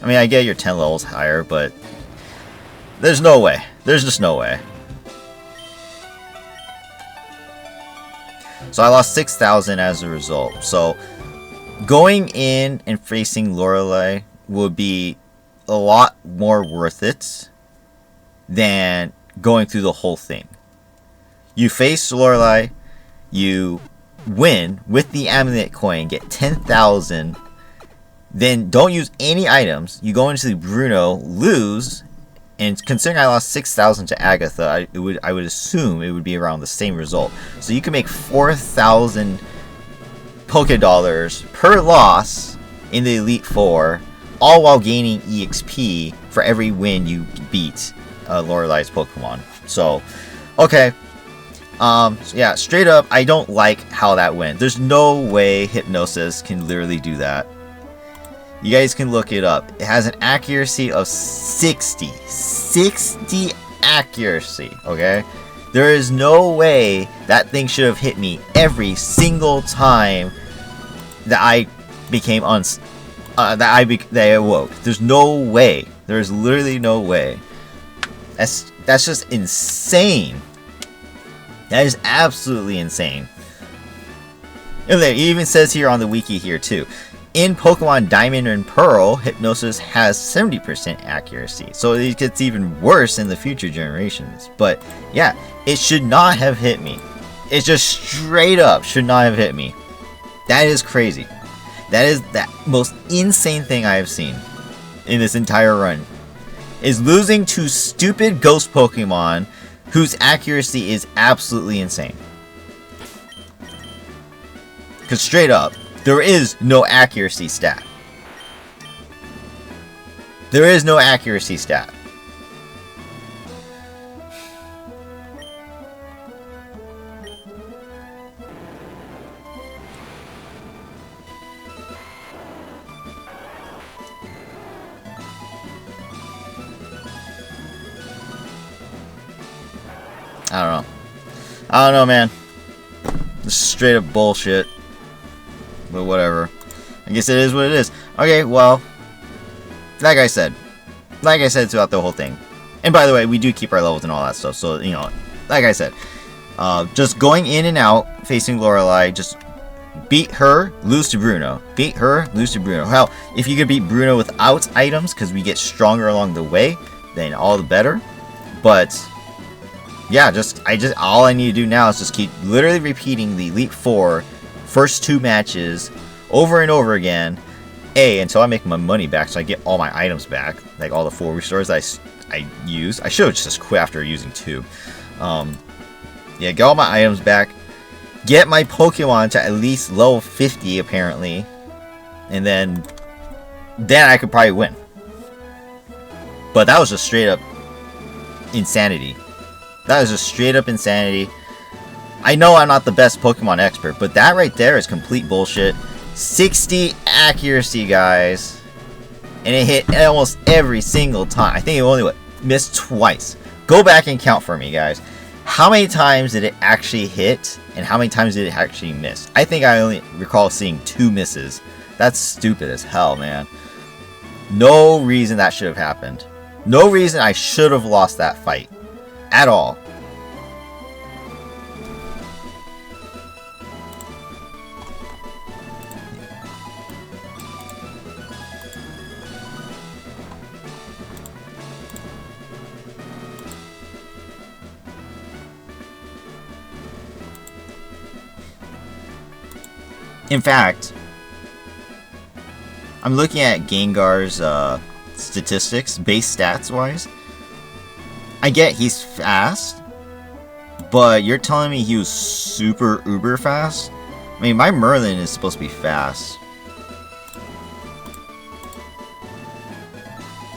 [SPEAKER 1] I mean, I get you're 10 levels higher, but there's no way. There's just no way. So I lost 6,000 as a result. So going in and facing Lorelei would be a lot more worth it than going through the whole thing. You face Lorelei, you win with the amulet coin, get 10,000, then don't use any items. You go into Bruno, lose, and considering I lost 6,000 to Agatha, I would assume it would be around the same result. So you can make 4,000 Poké Dollars per loss in the Elite Four, all while gaining EXP for every win you beat Lorelei's Pokemon. So, okay. Yeah, straight up, I don't like how that went. There's no way Hypnosis can literally do that. You guys can look it up. It has an accuracy of 60. 60 accuracy, okay? There is no way that thing should have hit me every single time that I became that I awoke. There's no way. There's literally no way. That's just insane. That is absolutely insane. And there, it even says here on the wiki here too. In Pokemon Diamond and Pearl, Hypnosis has 70% accuracy. So it gets even worse in the future generations. But yeah, it should not have hit me. It just straight up should not have hit me. That is crazy. That is the most insane thing I have seen in this entire run. Is losing to stupid ghost Pokemon whose accuracy is absolutely insane. Because straight up, there is no accuracy stat. There is no accuracy stat. I don't know, man. This is straight up bullshit. But whatever. I guess it is what it is. Okay, well, like I said throughout the whole thing. And by the way, we do keep our levels and all that stuff. So, you know, like I said, just going in and out, facing Lorelei, just beat her, lose to Bruno. Beat her, lose to Bruno. Hell, if you could beat Bruno without items, because we get stronger along the way, then all the better. But yeah, all I need to do now is just keep literally repeating the Elite Four first 2 matches over and over again. Until I make my money back, so I get all my items back, like all the 4 restores I used. I should have just quit after using 2. Yeah, get all my items back, get my Pokemon to at least level 50 apparently, and then I could probably win. But that was just straight up insanity. That was just straight up insanity. I know I'm not the best Pokemon expert, but that right there is complete bullshit. 60 accuracy, guys. And it hit almost every single time. I think it only missed twice. Go back and count for me, guys. How many times did it actually hit? And how many times did it actually miss? I think I only recall seeing 2 misses. That's stupid as hell, man. No reason that should have happened. No reason I should have lost that fight. At all. In fact, I'm looking at Gengar's statistics, base stats wise. I get he's fast, but you're telling me he was super uber fast? I mean, my Merlin is supposed to be fast.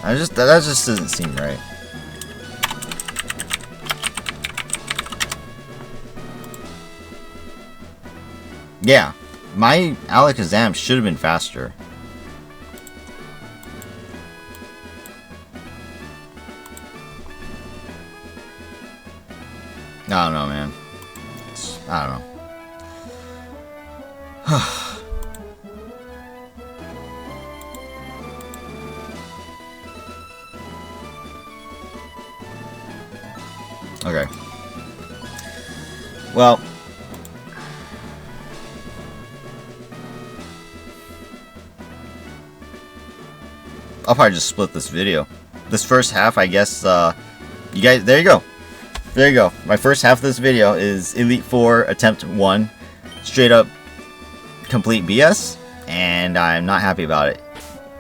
[SPEAKER 1] That just doesn't seem right. Yeah, my Alakazam should have been faster. I don't know, man. I don't know. Okay. Well, I'll probably just split this video. This first half, I guess, you guys, there you go. There you go. My first half of this video is Elite Four Attempt 1. Straight up complete BS, and I'm not happy about it.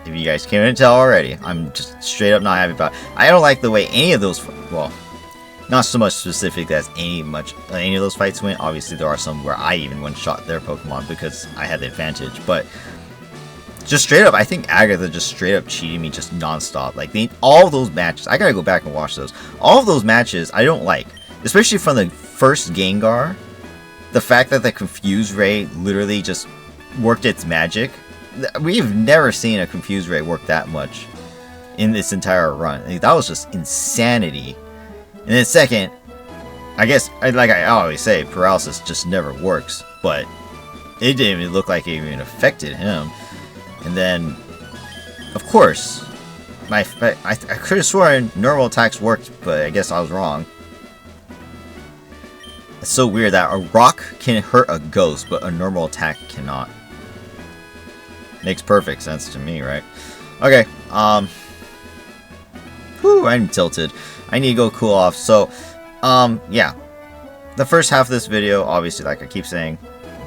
[SPEAKER 1] If you guys can't tell already, I'm just straight up not happy about it. I don't like the way any of those, well, not so much specific as any of those fights went. Obviously, there are some where I even one-shot their Pokemon because I had the advantage, but just straight up, I think Agatha just straight up cheated me just non-stop. Like, all of those matches, I gotta go back and watch those. All of those matches, I don't like. Especially from the first Gengar. The fact that the Confuse Ray literally just worked its magic. We've never seen a Confuse Ray work that much in this entire run. Like, that was just insanity. And then second, I guess, like I always say, paralysis just never works. But it didn't even look like it even affected him. And then, of course, I could have sworn normal attacks worked, but I guess I was wrong. It's so weird that a rock can hurt a ghost, but a normal attack cannot. Makes perfect sense to me, right? Okay, whew, I'm tilted. I need to go cool off. So, yeah. The first half of this video, obviously, like I keep saying,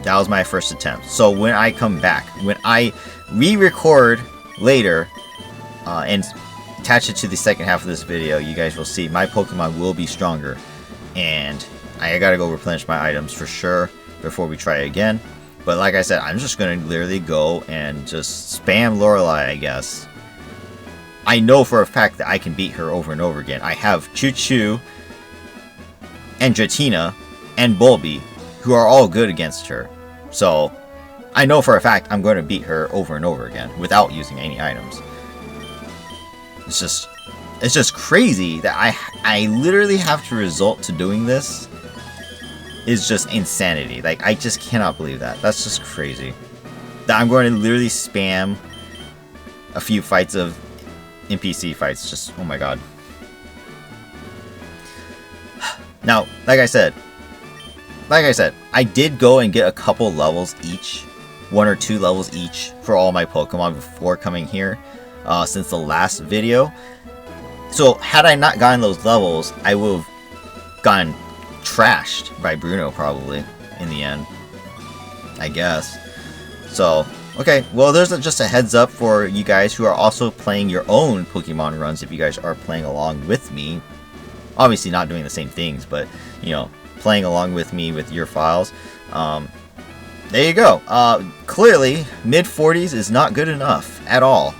[SPEAKER 1] that was my first attempt. So when I come back, when I re-record later and attach it to the second half of this video, you guys will see my Pokemon will be stronger. And I gotta go replenish my items for sure before we try again. But like I said, I'm just gonna literally go and just spam Lorelei, I guess. I know for a fact that I can beat her over and over again. I have Choo-Choo and Dratini and Bulby, who are all good against her. So, I know for a fact I'm going to beat her over and over again without using any items. It's just crazy that I literally have to resort to doing this. Is just insanity. Like, I just cannot believe that. That's just crazy. That I'm going to literally spam a few fights of NPC fights. Just, oh my god. Now, like I said, I did go and get a couple levels each, 1 or 2 levels each for all my Pokemon before coming here, since the last video. So had I not gotten those levels, I would have gotten trashed by Bruno probably in the end, I guess. So, okay, well, there's just a heads up for you guys who are also playing your own Pokemon runs. If you guys are playing along with me, obviously not doing the same things, but you know, playing along with me with your files. There you go. Clearly, mid 40s is not good enough at all.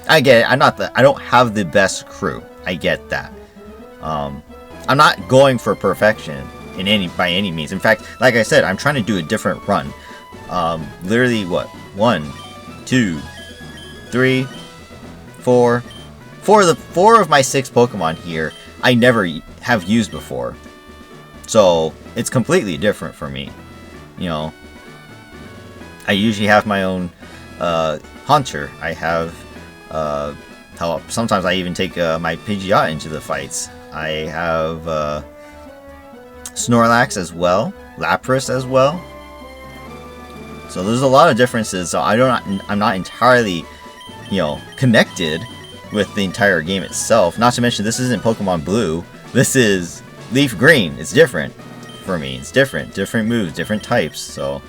[SPEAKER 1] I get it. I don't have the best crew. I get that. I'm not going for perfection by any means. In fact, like I said, I'm trying to do a different run. Literally, what? 1, 2, 3, 4. Four of my 6 Pokemon here, I never have used before. So it's completely different for me. You know, I usually have my own Hunter. I have sometimes I even take my Pidgeot into the fights. I have Snorlax as well, Lapras as well. So there's a lot of differences. So I'm not entirely, you know, connected with the entire game itself. Not to mention, this isn't Pokemon Blue. This is Leaf Green. It's different for me. It's different moves, different types. So,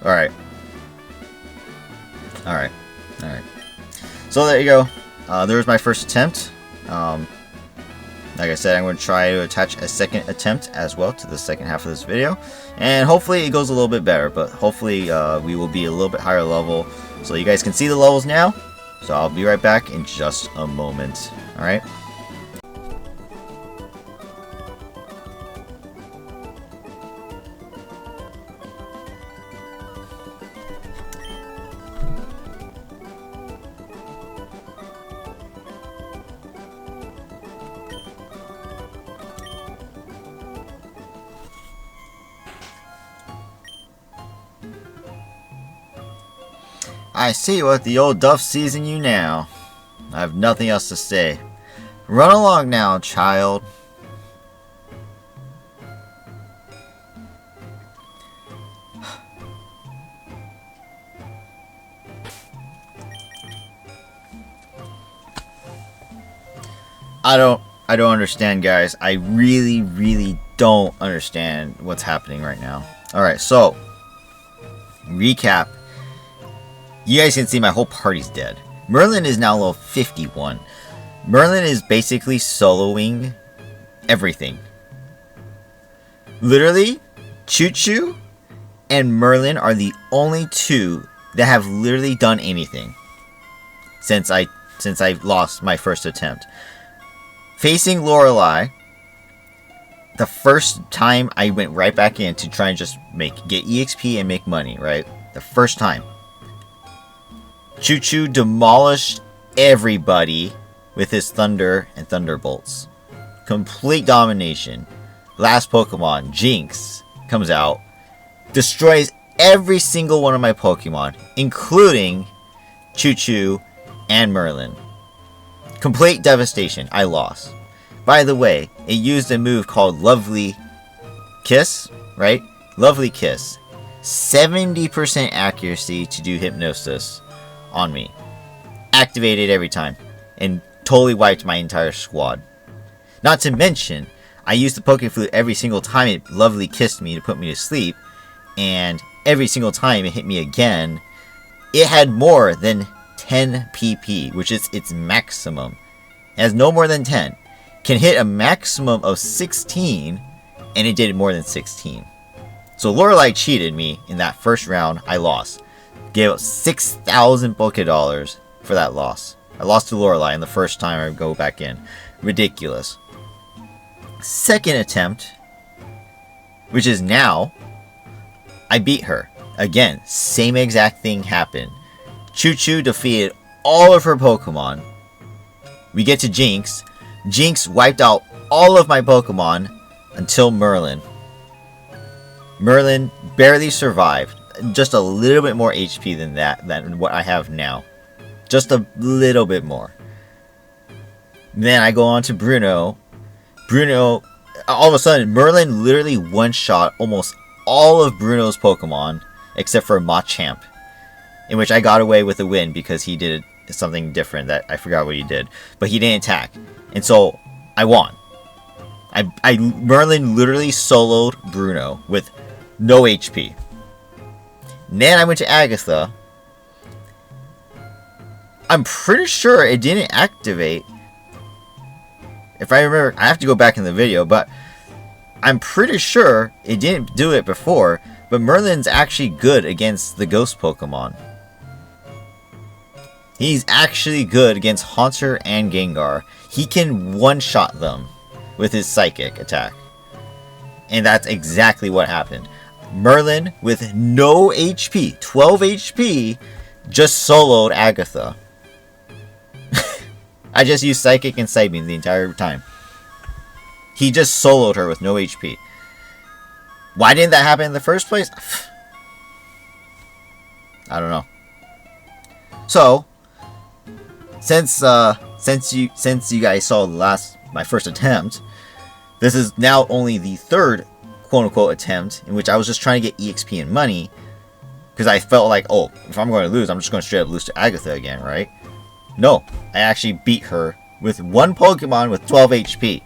[SPEAKER 1] all right. So there you go. There's my first attempt. Like I said, I'm going to try to attach a second attempt as well to the second half of this video, and hopefully it goes a little bit better. But hopefully we will be a little bit higher level, so you guys can see the levels now. So I'll be right back in just a moment. All right. I see what the old Duff sees in you now. I have nothing else to say. Run along now, child. I don't understand, guys. I really don't understand what's happening right now. Alright, so recap. You guys can see my whole party's dead. Merlin is now level 51. Merlin is basically soloing everything. Literally, Choo-Choo and Merlin are the only 2 that have literally done anything since I lost my first attempt. Facing Lorelei, the first time I went right back in to try and just get EXP and make money, right? The first time. Choo-Choo demolished everybody with his Thunder and Thunderbolts. Complete domination. Last Pokemon, Jinx, comes out. Destroys every single one of my Pokemon, including Choo-Choo and Merlin. Complete devastation. I lost. By the way, it used a move called Lovely Kiss, right? Lovely Kiss. 70% accuracy to do Hypnosis on me. Activated every time. And totally wiped my entire squad. Not to mention, I used the Pokeflute every single time it Lovely Kissed me to put me to sleep. And every single time it hit me again, it had more than 10 PP, which is its maximum. It has no more than 10. Can hit a maximum of 16, and it did more than 16. So Lorelei cheated me in that first round. I lost. Gave up 6,000 Pokédollars for that loss. I lost to Lorelei in the first time I go back in. Ridiculous. Second attempt, which is now, I beat her. Again, same exact thing happened. Choo-Choo defeated all of her Pokemon. We get to Jinx. Jinx wiped out all of my Pokemon until Merlin. Merlin barely survived. Just a little bit more HP than what I have now. Just a little bit more. Then I go on to Bruno. Bruno, all of a sudden, Merlin literally one-shot almost all of Bruno's Pokemon, except for Machamp, in which I got away with a win because he did something different that I forgot what he did. But he didn't attack. And so I won. Merlin literally soloed Bruno with no HP. Then I went to Agatha. I'm pretty sure it didn't activate. If I remember, I have to go back in the video, but I'm pretty sure it didn't do it before. But Merlin's actually good against the ghost Pokemon. He's actually good against Haunter and Gengar. He can one-shot them with his psychic attack. And that's exactly what happened. Merlin, with no HP, 12 HP, just soloed Agatha. I just used Psychic and Psybeam the entire time. He just soloed her with no HP. Why didn't that happen in the first place? I don't know. So, since you guys saw my first attempt, this is now only the third quote-unquote attempt in which I was just trying to get EXP and money, because I felt like, oh, if I'm going to lose, I'm just going to straight up lose to Agatha again, right? No, I actually beat her with one Pokemon with 12 HP.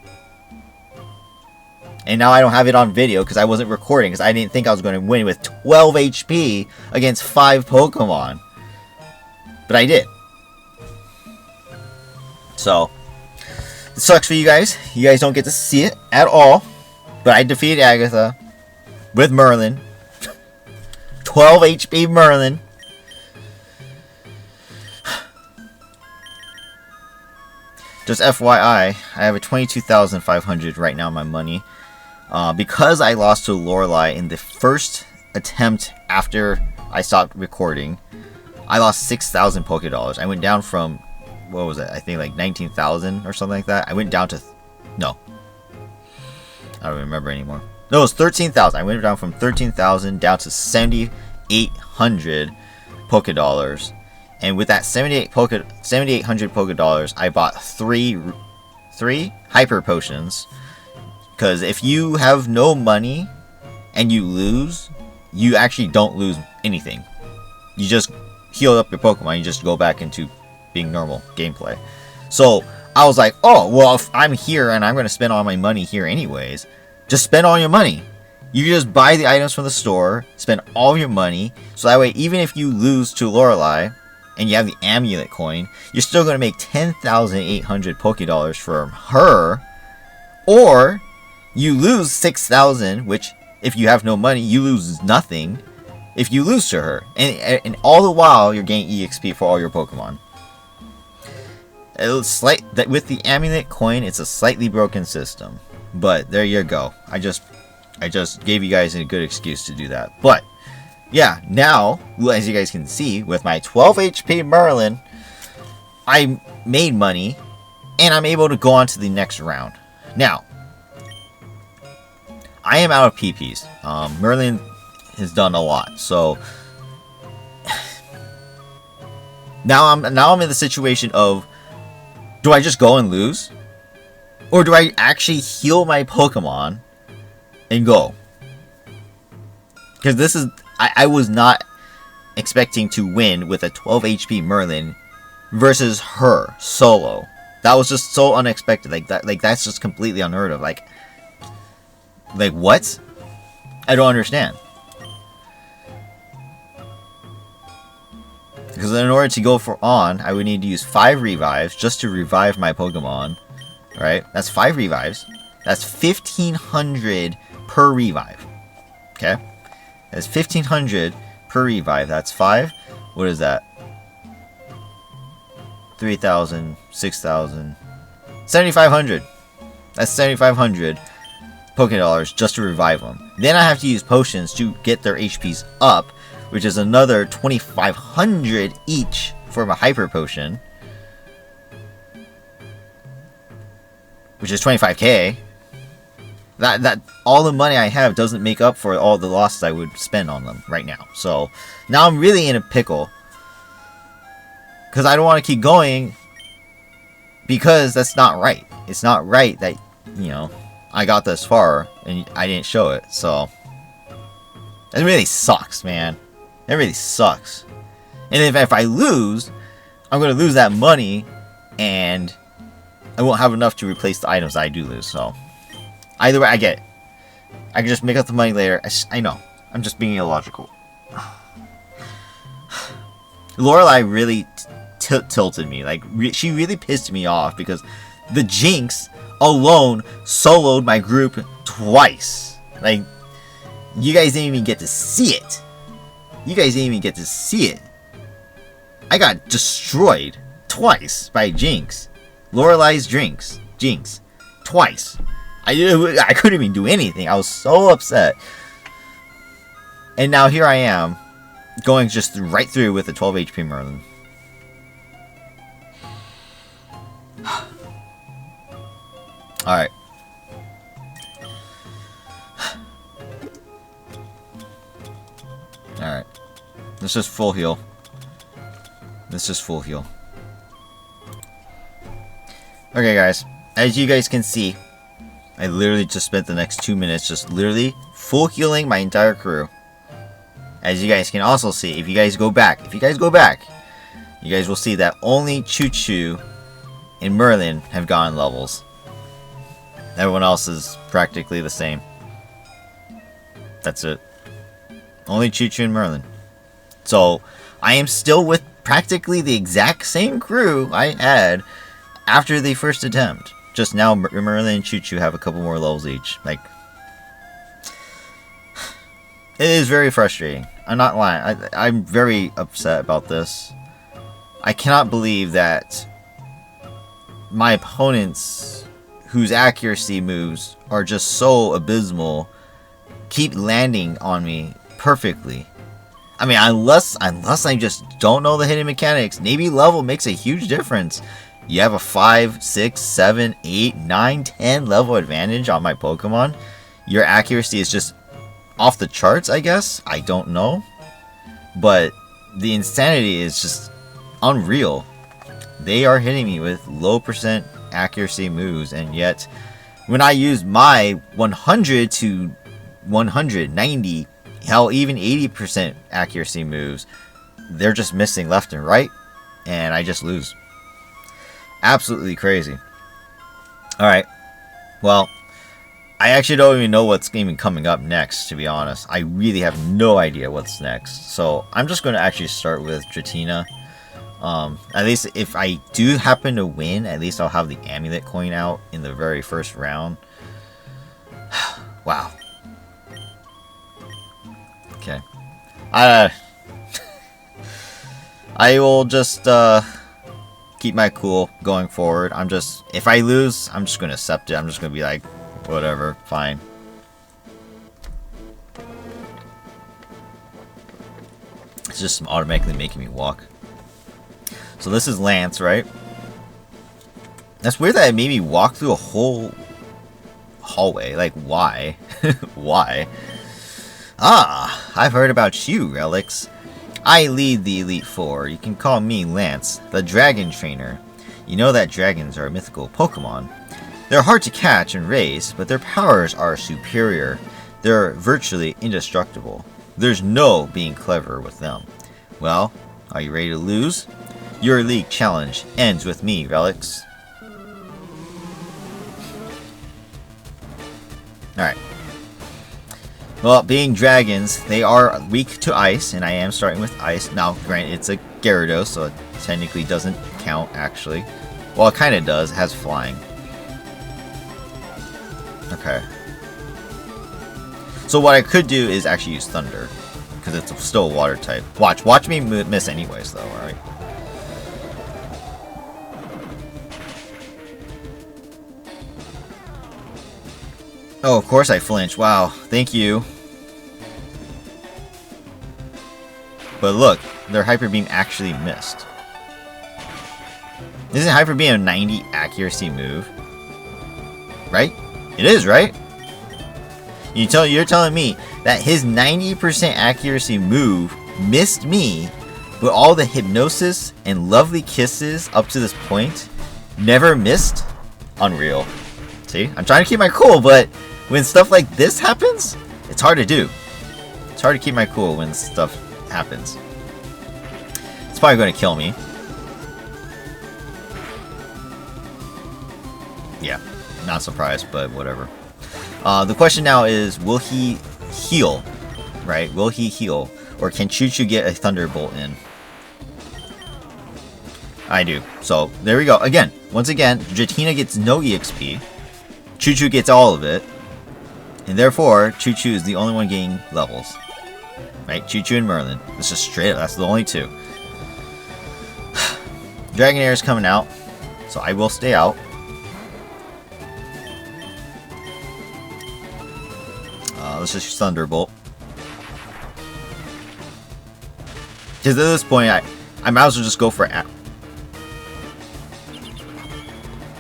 [SPEAKER 1] And now I don't have it on video because I wasn't recording, because I didn't think I was going to win with 12 HP against 5 Pokemon. But I did. So, it sucks for you guys. You guys don't get to see it at all. But I defeated Agatha with Merlin. 12 HP Merlin. Just FYI, I have a 22,500 right now in my money. Because I lost to Lorelei in the first attempt after I stopped recording, I lost 6,000 Pokédollars. I went down from, what was it? I think like 19,000 or something like that. I went down to, no. I don't remember anymore. No, it was 13,000. I went down from 13,000 down to 7,800 Pokédollars. And with that 7,800 Pokédollars, I bought three Hyper Potions. Because if you have no money and you lose, you actually don't lose anything. You just heal up your Pokemon. You just go back into being normal gameplay. So I was like, oh, well, if I'm here and I'm going to spend all my money here anyways, just spend all your money. You just buy the items from the store, spend all your money, so that way even if you lose to Lorelei and you have the amulet coin, you're still going to make 10,800 Pokédollars from her, or you lose 6,000, which if you have no money, you lose nothing if you lose to her. And all the while, you're getting EXP for all your Pokemon. With the amulet coin, it's a slightly broken system. But there you go. I just gave you guys a good excuse to do that. But yeah, now, as you guys can see, with my 12 HP Merlin, I made money, and I'm able to go on to the next round. Now, I am out of PPs. Merlin has done a lot, so now I'm in the situation of, do I just go and lose, or do I actually heal my Pokemon and go? Because this is, I was not expecting to win with a 12 HP Merlin versus her solo. That was just so unexpected. That's just completely unheard of. Like what? I don't understand. Because in order to go for on, I would need to use 5 revives just to revive my Pokemon. Right? That's 5 revives. That's 1,500 per revive. Okay? That's 1,500 per revive. That's 5. What is that? 3,000, 6,000, 7,500. That's 7,500 Pokédollars just to revive them. Then I have to use potions to get their HPs up, which is another 2,500 each for my Hyper Potion, which is 25k. That all the money I have doesn't make up for all the losses I would spend on them right now. So now I'm really in a pickle, because I don't want to keep going, because that's not right. It's not right that, you know, I got this far and I didn't show it. So it really sucks, man. It really sucks. And if I lose, I'm going to lose that money, and I won't have enough to replace the items that I do lose. So either way, I get it. I can just make up the money later. I know. I'm just being illogical. Lorelei really tilted me. Like, she really pissed me off because the Jinx alone soloed my group twice. Like, you guys didn't even get to see it. You guys didn't even get to see it. I got destroyed twice by Jinx. Lorelei's Jinx. Twice. I couldn't even do anything. I was so upset. And now here I am, going just right through with a 12 HP Merlin. Alright. Alright. Let's just full heal. Let's just full heal. Okay, guys. As you guys can see, I literally just spent the next 2 minutes just literally full healing my entire crew. As you guys can also see, if you guys go back, you guys will see that only Choo Choo and Merlin have gotten levels. Everyone else is practically the same. That's it. Only Choo Choo and Merlin. So, I am still with practically the exact same crew I had after the first attempt. Just now, Merlin and Choo Choo have a couple more levels each. Like, it is very frustrating. I'm not lying. I'm very upset about this. I cannot believe that my opponents, whose accuracy moves are just so abysmal, keep landing on me perfectly. I mean, unless I just don't know the hidden mechanics, maybe level makes a huge difference. You have a 5, 6, 7, 8, 9, 10 level advantage on my Pokemon. Your accuracy is just off the charts, I guess. I don't know. But the insanity is just unreal. They are hitting me with low percent accuracy moves, and yet when I use my 100 to 190, hell, even 80% accuracy moves, they're just missing left and right, and I just lose. Absolutely crazy. Alright, well, I actually don't even know what's even coming up next, to be honest. I really have no idea what's next. So I'm just going to actually start with Dratina. At least if I do happen to win, at least I'll have the amulet coin out in the very first round. Wow. Okay. I will just keep my cool going forward. If I lose, I'm just gonna accept it. I'm just gonna be like, whatever, fine. It's just automatically making me walk. So this is Lance, right? That's weird that it made me walk through a whole hallway. Like, why? Why? Ah, I've heard about you, Relics. I lead the Elite Four. You can call me Lance, the Dragon Trainer. You know that dragons are mythical Pokemon. They're hard to catch and raise, but their powers are superior. They're virtually indestructible. There's no being clever with them. Well, are you ready to lose? Your league challenge ends with me, Relics. Alright. Well, being dragons, they are weak to ice, and I am starting with ice. Now, granted, it's a Gyarados, so it technically doesn't count, actually. Well, it kind of does. It has flying. Okay. So what I could do is actually use Thunder, because it's still a water type. Watch me miss anyways, though, alright? Oh, of course I flinch. Wow, thank you. But look, their Hyper Beam actually missed. Isn't Hyper Beam a 90 accuracy move? Right? It is, right? You're telling me that his 90% accuracy move missed me, but all the hypnosis and lovely kisses up to this point never missed? Unreal. See? I'm trying to keep my cool, but when stuff like this happens, it's hard to do. It's hard to keep my cool when stuff happens. It's probably going to kill me. Yeah, not surprised, but whatever. The question now is, will he heal? Right? Will he heal? Or can Choo Choo get a Thunderbolt in? I do. So, there we go. Again, once again, Jatina gets no EXP. Choo Choo gets all of it. And therefore, Choo Choo is the only one getting levels. Right? Choo Choo and Merlin. This is straight up. That's the only two. Dragonair is coming out. So I will stay out. Let's just Thunderbolt. Because at this point, I might as well just go for...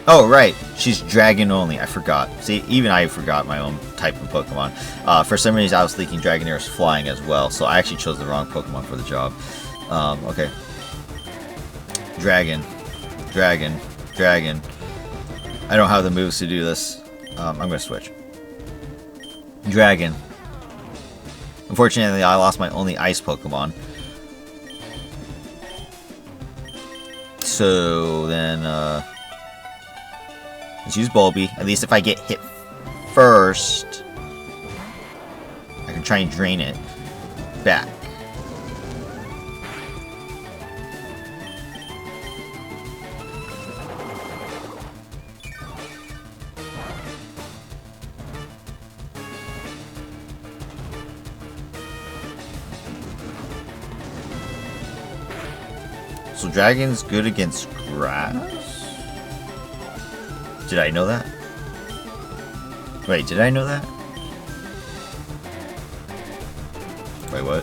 [SPEAKER 1] Oh, right. She's Dragon only. I forgot. See, even I forgot my own type of Pokemon. For some reason, I was thinking Dragonair is flying as well. So I actually chose the wrong Pokemon for the job. Okay. Dragon. Dragon. Dragon. I don't have the moves to do this. I'm going to switch. Dragon. Unfortunately, I lost my only ice Pokemon. So then, let's use Bulby. At least if I get hit first, I can try and drain it back. So Dragon's good against grass? Did I know that? Wait, did I know that? Wait, what?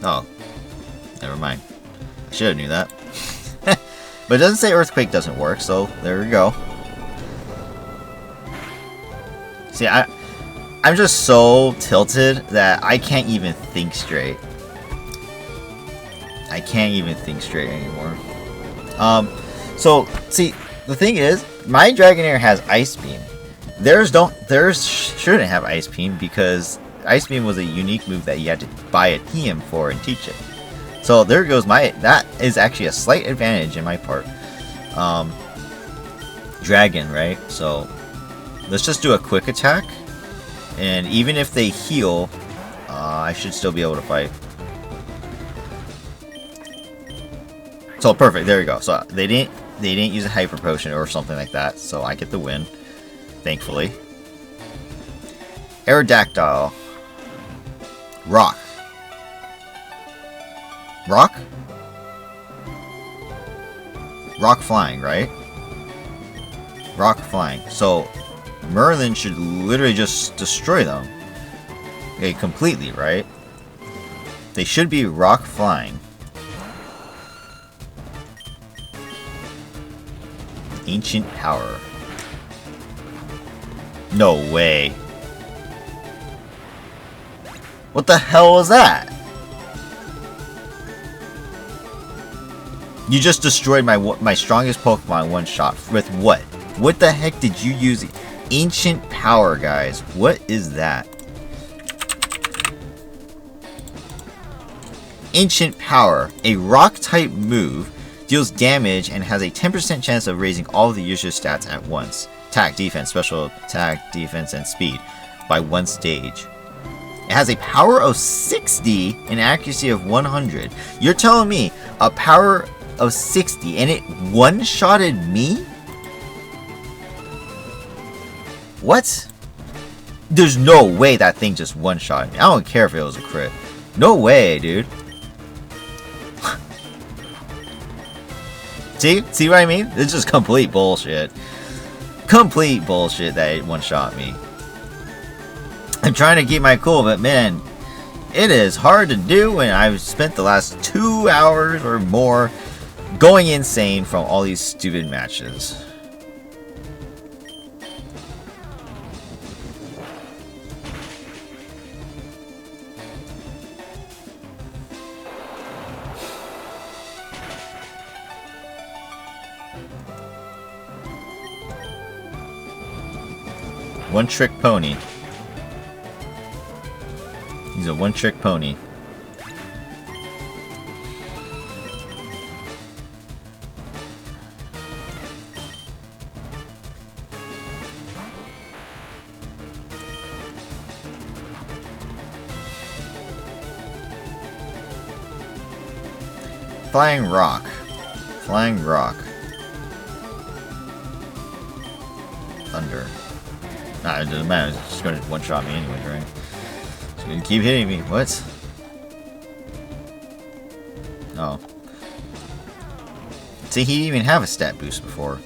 [SPEAKER 1] Oh. Never mind. I should have knew that. But it doesn't say Earthquake doesn't work, so there we go. See, I'm just so tilted that I can't even think straight. I can't even think straight anymore. So, see, the thing is, my Dragonair has Ice Beam. Theirs shouldn't have Ice Beam because Ice Beam was a unique move that you had to buy a TM for and teach it. So there goes that is actually a slight advantage in my part. Dragon, right? So let's just do a quick attack. And even if they heal, I should still be able to fight. So perfect, there we go. So they didn't use a hyper potion or something like that, so I get the win, thankfully. Aerodactyl. Rock. Rock? Rock flying, right? Rock flying. So Merlin should literally just destroy them. Okay, completely, right? They should be rock flying. Ancient power. No way. What the hell was that? You just destroyed my strongest Pokemon one shot. With what? What the heck did you use? Ancient power, guys. What is that? Ancient power. A rock type move. Deals damage and has a 10% chance of raising all of the user's stats at once. Attack, defense, special attack, defense, and speed. By one stage. It has a power of 60 and accuracy of 100. You're telling me a power of 60 and it one-shotted me? What? There's no way that thing just one-shot me. I don't care if it was a crit. No way, dude. See what I mean? It's just complete bullshit. Complete bullshit that it one-shot me. I'm trying to keep my cool, but man, it is hard to do when I've spent the last 2 hours or more going insane from all these stupid matches. One trick pony. He's a one-trick pony. Flying rock. Flying rock. Thunder. Nah, it doesn't matter. It's just gonna one-shot me anyways, right? It's gonna keep hitting me. What? Oh. See, he didn't even have a stat boost before.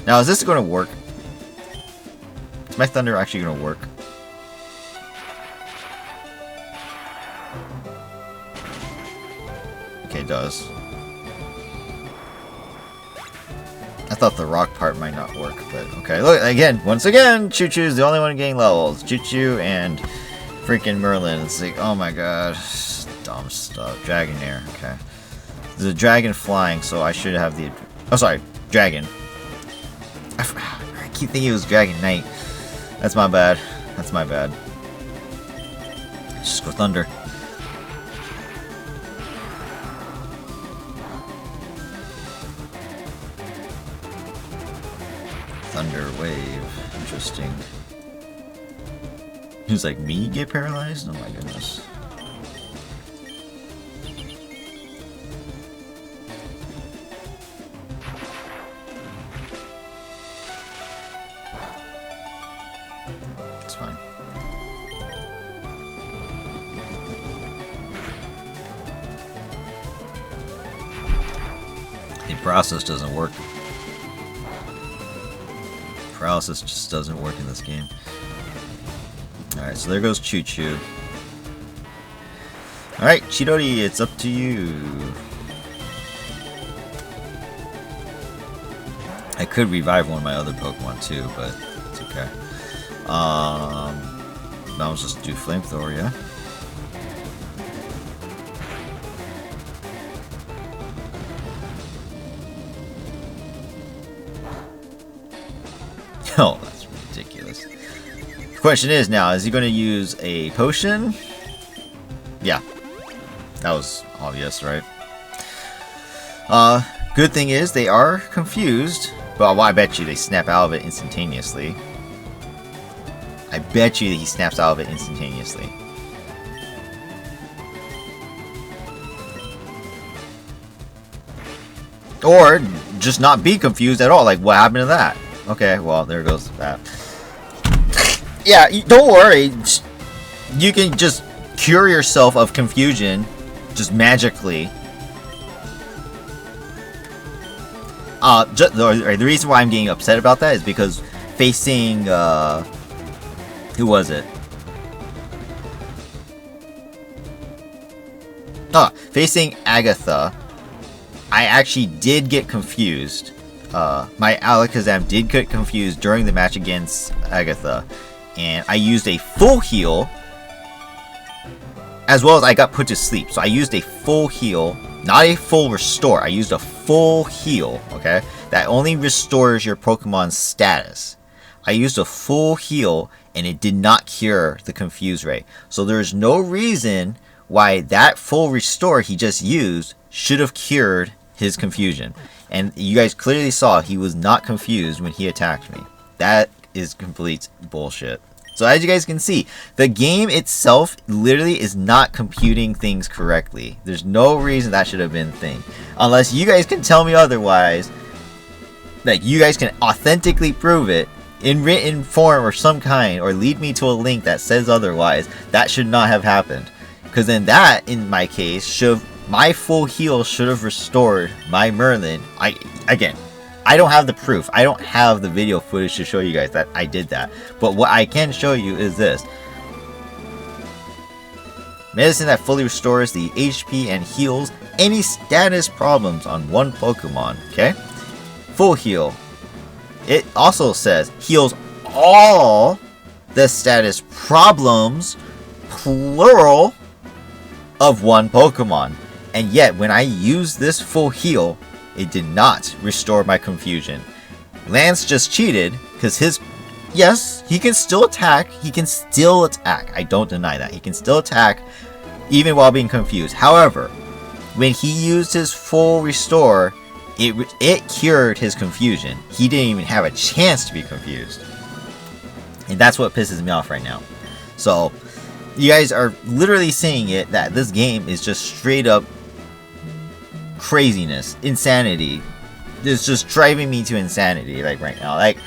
[SPEAKER 1] Now, is this gonna work? Is my thunder actually gonna work? Okay, it does. I thought the rock part might not work, but okay. Look, again, once again, Choo-Choo's the only one getting levels. Choo-Choo and freaking Merlin. It's like, oh my god. Dumb stuff. Dragonair, okay. There's a dragon flying, so I should have the... Oh, sorry. Dragon. I keep thinking it was Dragon Knight. That's my bad. That's my bad. Just go Thunder. Thunder Wave. Interesting. He was like, me get paralyzed? Oh my goodness. It's fine. The process doesn't work. Paralysis just doesn't work in this game. Alright, so there goes Choo-Choo. Alright, Chidori, it's up to you. I could revive one of my other Pokemon too, but it's okay. Now let's just do Flamethrower, yeah? Oh, that's ridiculous. The question is now, is he going to use a potion? Yeah. That was obvious, right? Good thing is they are confused. But well, I bet you they snap out of it instantaneously. I bet you that he snaps out of it instantaneously. Or just not be confused at all. Like, what happened to that? Okay, well, there goes that. Yeah, don't worry. You can just cure yourself of confusion just magically. The reason why I'm getting upset about that is because facing, who was it? Facing Agatha, I actually did get confused. My Alakazam did get confused during the match against Agatha, and I used a full heal, as well as I got put to sleep. So I used a full heal, not a full restore. I used a full heal, okay? That only restores your Pokemon's status. I used a full heal, and it did not cure the confuse ray. So there's no reason why that full restore he just used should have cured his confusion. And you guys clearly saw he was not confused when he attacked me. That is complete bullshit. So as you guys can see, the game itself literally is not computing things correctly. There's no reason that should have been a thing. Unless you guys can tell me otherwise, that you guys can authentically prove it in written form or some kind, or lead me to a link that says otherwise. That should not have happened. Because then that, in my case, my full heal should have restored my Merlin. Again, I don't have the proof. I don't have the video footage to show you guys that I did that. But what I can show you is this. Medicine that fully restores the HP and heals any status problems on one Pokemon. Okay? Full heal. It also says heals all the status problems, plural, of one Pokemon. And yet, when I use this full heal, it did not restore my confusion. Lance just cheated because his yes, he can still attack. He can still attack. I don't deny that. He can still attack even while being confused. However, when he used his full restore, it cured his confusion. He didn't even have a chance to be confused. And that's what pisses me off right now. So, you guys are literally seeing it that this game is just straight up craziness, insanity. It's just driving me to insanity, like, right now. Like,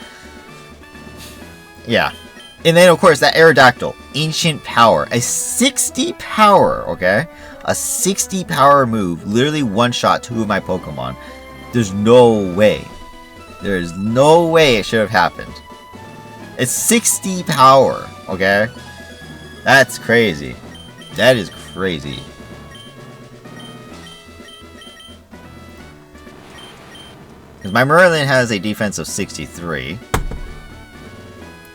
[SPEAKER 1] yeah. And then, of course, that Aerodactyl, Ancient Power, a 60 power, okay? A 60 power move, literally one-shot 2 of my Pokemon. There's no way. There is no way it should have happened. It's 60 power, okay? That's crazy. That is crazy. Because my Merlin has a defense of 63.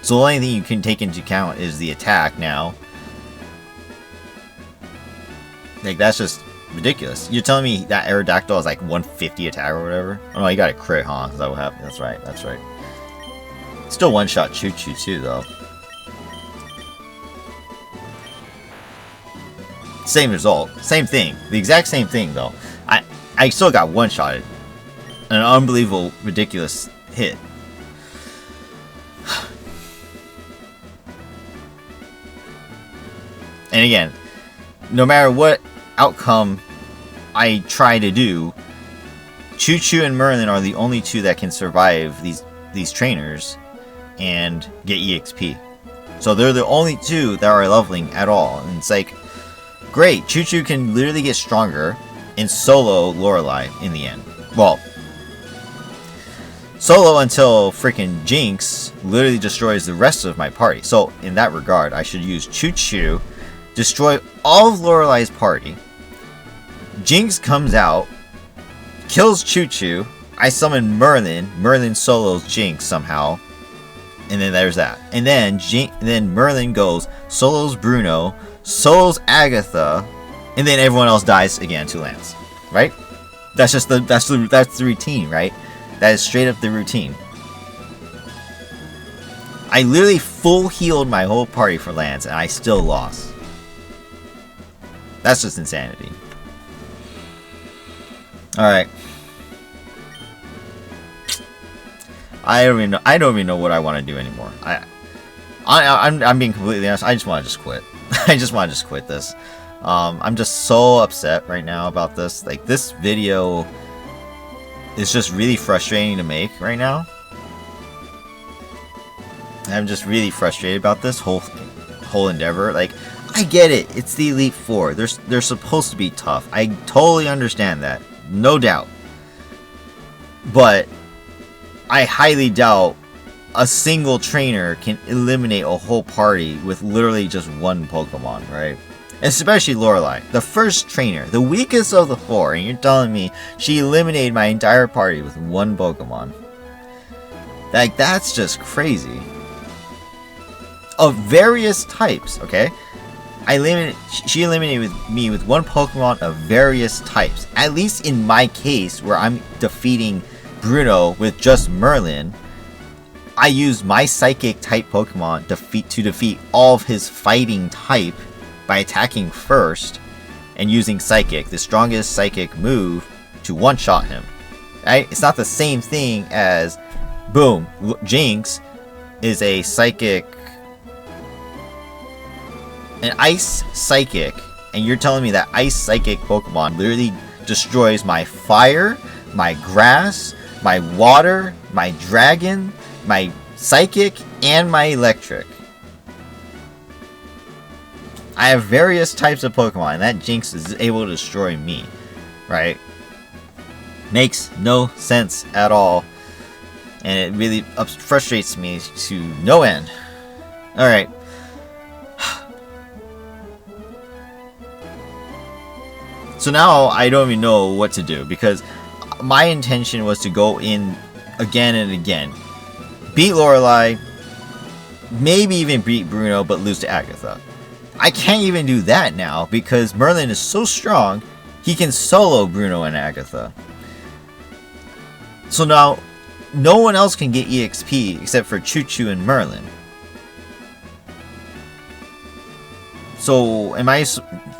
[SPEAKER 1] So the only thing you can take into account is the attack now. Like, that's just ridiculous. You're telling me that Aerodactyl is like 150 attack or whatever? Oh no, you got a crit, huh? Is that what happened? That's right, that's right. Still one-shot Choo-Choo too, though. Same result. Same thing. The exact same thing, though. I still got one-shotted. An unbelievable, ridiculous hit. And again, no matter what outcome I try to do, Choo-Choo and Merlin are the only 2 that can survive these trainers and get EXP. So they're the only 2 that are leveling at all. And it's like, great, Choo-Choo can literally get stronger and solo Lorelei in the end. Well, solo until freaking Jinx literally destroys the rest of my party. So in that regard, I should use Choo-Choo, destroy all of Lorelei's party. Jinx comes out, kills Choo-Choo. I summon Merlin. Merlin solos Jinx somehow. And then there's that. And then Merlin goes, solos Bruno, solos Agatha, and then everyone else dies again to Lance. Right? That's just that's the routine, right? That is straight up the routine. I literally full healed my whole party for Lance and I still lost. That's just insanity. Alright. I don't even know what I want to do anymore. I'm being completely honest. I just want to just quit. I just want to just quit this. I'm just so upset right now about this. Like, this video is just really frustrating to make right now. I'm just really frustrated about this whole endeavor. Like, I get it. It's the Elite Four. They're supposed to be tough. I totally understand that. No doubt. But I highly doubt a single trainer can eliminate a whole party with literally just one Pokemon, right? Especially Lorelei, the first trainer, the weakest of the 4, and you're telling me she eliminated my entire party with one Pokemon. Like, that's just crazy. Of various types, okay? She eliminated me with one Pokemon of various types. At least in my case, where I'm defeating Bruno with just Merlin, I used my Psychic type Pokemon to defeat all of his fighting type by attacking first and using Psychic, the strongest Psychic move, to one-shot him. Right? It's not the same thing as, boom, Jinx is a Psychic, an Ice Psychic, and you're telling me that Ice Psychic Pokemon literally destroys my Fire, my Grass, my Water, my Dragon, my Psychic, and my Electric. I have various types of Pokemon, and that Jinx is able to destroy me, right? Makes no sense at all, and it really frustrates me to no end. Alright. So now I don't even know what to do, because my intention was to go in again and again. Beat Lorelei, maybe even beat Bruno, but lose to Agatha. I can't even do that now, because Merlin is so strong, he can solo Bruno and Agatha. So now, no one else can get EXP except for Choo Choo and Merlin. So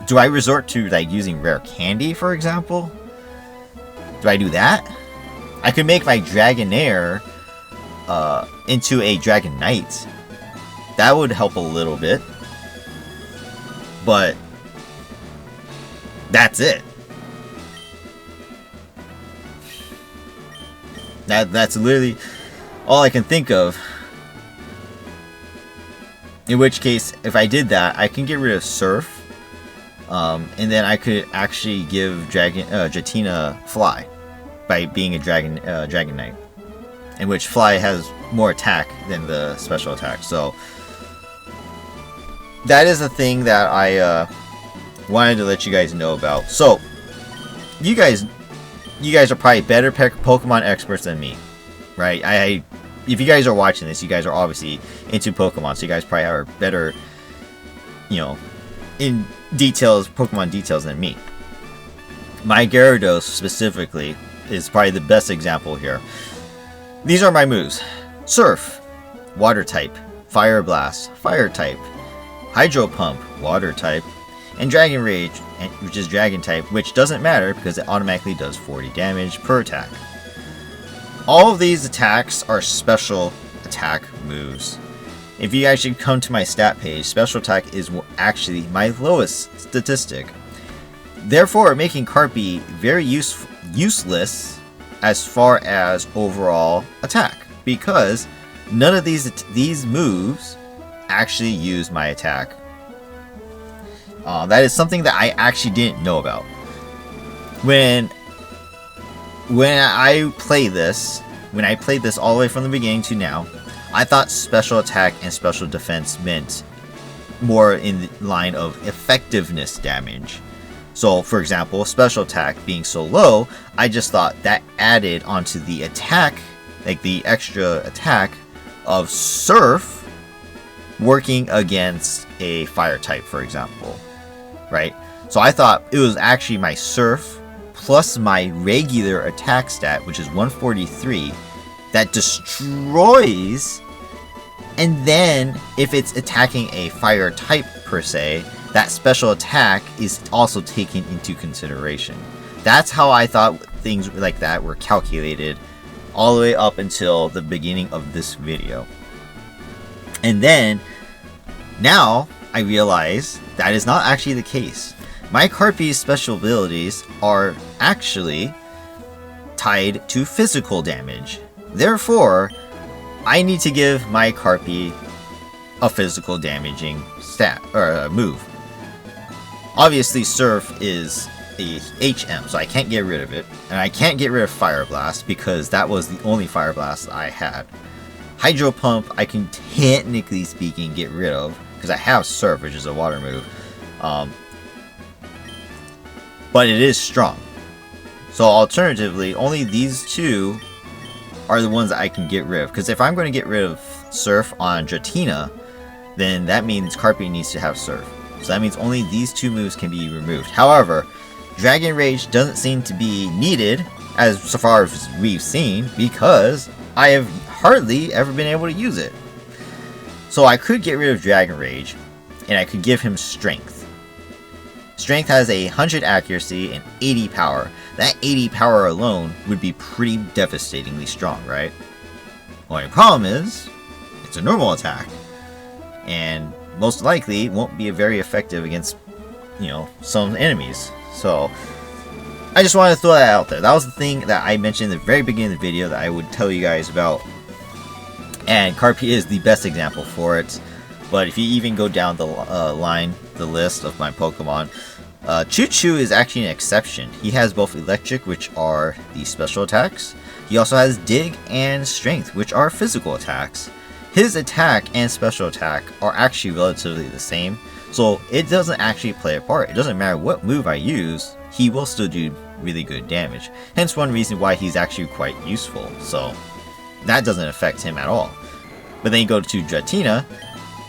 [SPEAKER 1] do I resort to like using rare candy, for example? Do I do that? I could make my Dragonair into a Dragon Knight. That would help a little bit. But that's it. That's literally all I can think of. In which case, if I did that, I can get rid of Surf. And then I could actually give Jatina Fly by being a Dragon Knight. In which Fly has more attack than the special attack. So that is a thing that I wanted to let you guys know about. So you guys are probably better Pokemon experts than me, right? If you guys are watching this, you guys are obviously into Pokemon, so you guys probably are better, in Pokemon details than me. My Gyarados specifically is probably the best example here. These are my moves: Surf, Water type; Fire Blast, Fire type; Hydro Pump, Water type; and Dragon Rage, which is Dragon type, which doesn't matter because it automatically does 40 damage per attack. All of these attacks are special attack moves. If you actually come to my stat page, special attack is actually my lowest statistic. Therefore, making Carpy very useless as far as overall attack, because none of these moves actually use my attack. That is something that I actually didn't know about. When I played this all the way from the beginning to now, I thought special attack and special defense meant more in the line of effectiveness damage. So, for example, special attack being so low, I just thought that added onto the attack, like the extra attack of Surf working against a fire type, for example, right? So I thought it was actually my Surf plus my regular attack stat, which is 143, that destroys, and then if it's attacking a fire type per se, that special attack is also taken into consideration. That's how I thought things like that were calculated all the way up until the beginning of this video. And then now I realize that is not actually the case. My Carpy's special abilities are actually tied to physical damage. Therefore, I need to give my Carpy a physical damaging stat or move. Obviously, Surf is a HM, so I can't get rid of it, and I can't get rid of Fire Blast because that was the only Fire Blast I had. Hydro Pump, I can technically speaking get rid of because I have Surf, which is a water move, but it is strong. So alternatively, only these two are the ones that I can get rid of. Because if I'm going to get rid of Surf on Dratina, then that means Carpy needs to have Surf. So that means only these two moves can be removed. However, Dragon Rage doesn't seem to be needed as so far as we've seen, because I have hardly ever been able to use it. So I could get rid of Dragon Rage, and I could give him Strength. Strength has 100 accuracy and 80 power. That 80 power alone would be pretty devastatingly strong, right? Only problem is, it's a normal attack, and most likely won't be very effective against, some enemies. So I just wanted to throw that out there. That was the thing that I mentioned in the very beginning of the video that I would tell you guys about, and Carpy is the best example for it. But if you even go down the list of my Pokemon, Choo Choo is actually an exception. He has both Electric, which are the special attacks. He also has Dig and Strength, which are physical attacks. His attack and special attack are actually relatively the same, so it doesn't actually play a part. It doesn't matter what move I use, he will still do really good damage. Hence one reason why he's actually quite useful, so that doesn't affect him at all. But then you go to Dratina,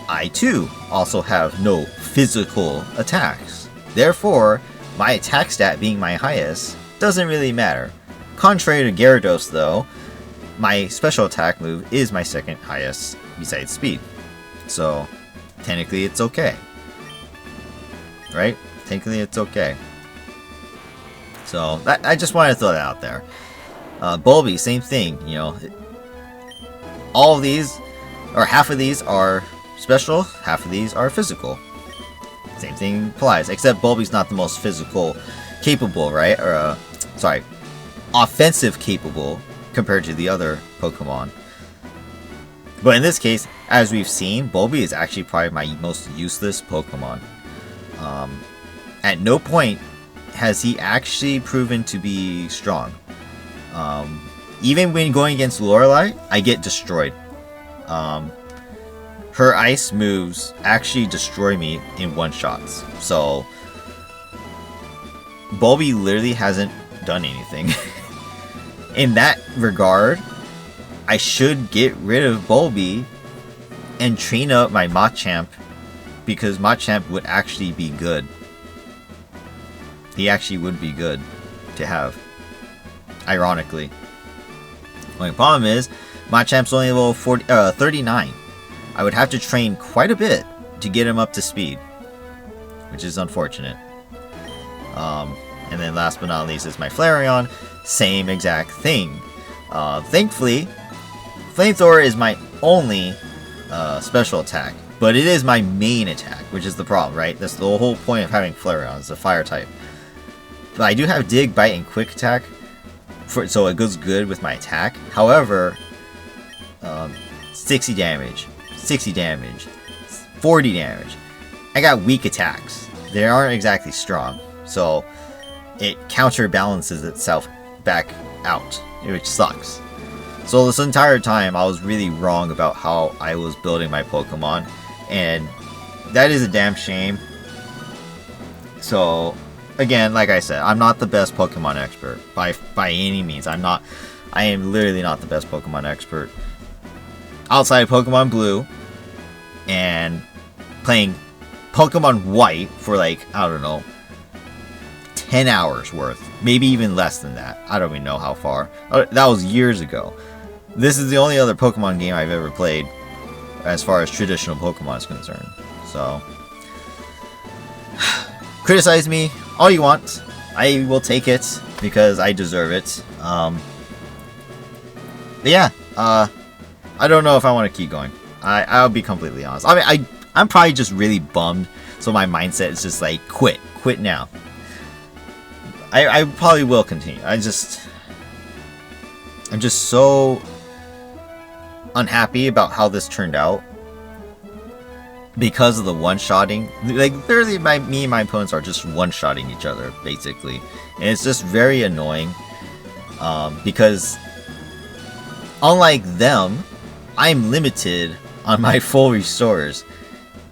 [SPEAKER 1] I too also have no physical attacks. Therefore, my attack stat being my highest doesn't really matter. Contrary to Gyarados though, my special attack move is my second highest besides speed. So technically it's okay. Right? Technically it's okay. So I just wanted to throw that out there. Bulby, same thing, you know. All of these, or half of these are special, half of these are physical. Same thing applies, except Bulby's not the most physical capable, right? Or, sorry, offensive capable compared to the other Pokemon. But in this case, as we've seen, Bulby is actually probably my most useless Pokemon. At no point has he actually proven to be strong. Even when going against Lorelei, I get destroyed. Her ice moves actually destroy me in one-shots. So, Bulby literally hasn't done anything. In that regard, I should get rid of Bulby and train up my Machamp, because Machamp would actually be good. He actually would be good to have, ironically. My problem is, Machamp's only level 39. I would have to train quite a bit to get him up to speed, which is unfortunate. And then last but not least is my Flareon. Same exact thing. Thankfully, Flamethrower is my only special attack, but it is my main attack, which is the problem, right? That's the whole point of having Flareon, it's a fire type. But I do have Dig, Bite, and Quick Attack, so it goes good with my attack. However, 60 damage, 60 damage, 40 damage. I got weak attacks. They aren't exactly strong, so it counterbalances itself back out, which sucks. So this entire time I was really wrong about how I was building my Pokemon, and that is a damn shame. So again, like I said, I'm not the best Pokemon expert by any means. I am literally not the best Pokemon expert. Outside of Pokemon Blue and playing Pokemon White for like, I don't know, 10 hours worth. Maybe even less than that. I don't even know how far. That was years ago. This is the only other Pokemon game I've ever played as far as traditional Pokemon is concerned. So, criticize me all you want. I will take it because I deserve it. But yeah, I don't know if I want to keep going. I'll be completely honest. I mean, I'm probably just really bummed, so my mindset is just like, quit now. I probably will continue. I'm just so unhappy about how this turned out because of the one-shotting. Like, literally, me and my opponents are just one-shotting each other, basically. And it's just very annoying because unlike them, I'm limited on my full restores.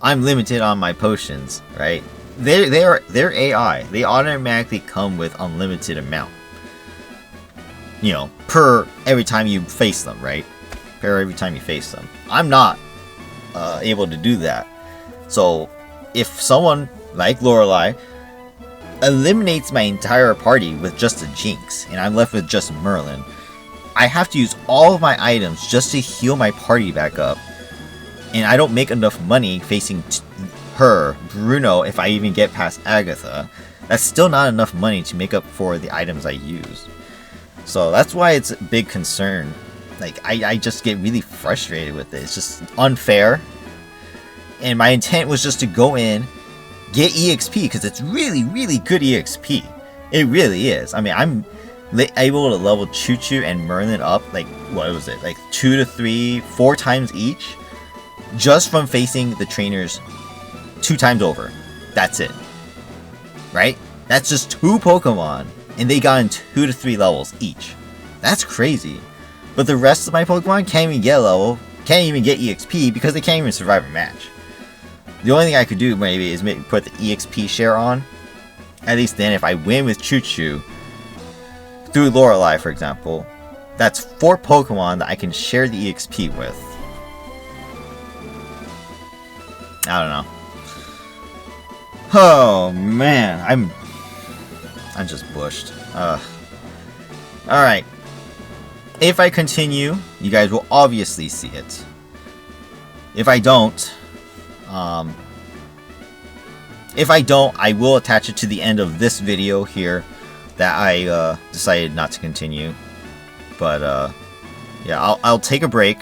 [SPEAKER 1] I'm limited on my potions, right? They're AI. They automatically come with unlimited amount. You know, per every time you face them, right? Per every time you face them. I'm not able to do that. So, if someone like Lorelei eliminates my entire party with just a Jinx, and I'm left with just Merlin, I have to use all of my items just to heal my party back up. And I don't make enough money facing her, Bruno, if I even get past Agatha. That's still not enough money to make up for the items I use. So that's why it's a big concern. Like, I just get really frustrated with it. It's just unfair. And my intent was just to go in, get EXP, because it's really, really good EXP. It really is. I mean, I'm able to level Choo Choo and Merlin up, like, what was it? Like 2 to 3, 4 times each, just from facing the trainers 2 times over. That's it. Right? That's just 2 Pokemon, and they got in 2 to 3 levels each. That's crazy. But the rest of my Pokemon can't even get level, can't even get EXP because they can't even survive a match. The only thing I could do maybe is put the EXP share on. At least then, if I win with Choo Choo through Lorelei, for example, that's 4 Pokemon that I can share the EXP with. I don't know. Oh man, I'm just bushed. Alright. if I continue, you guys will obviously see it. If I don't, I will attach it to the end of this video here that I decided not to continue. But yeah, I'll take a break.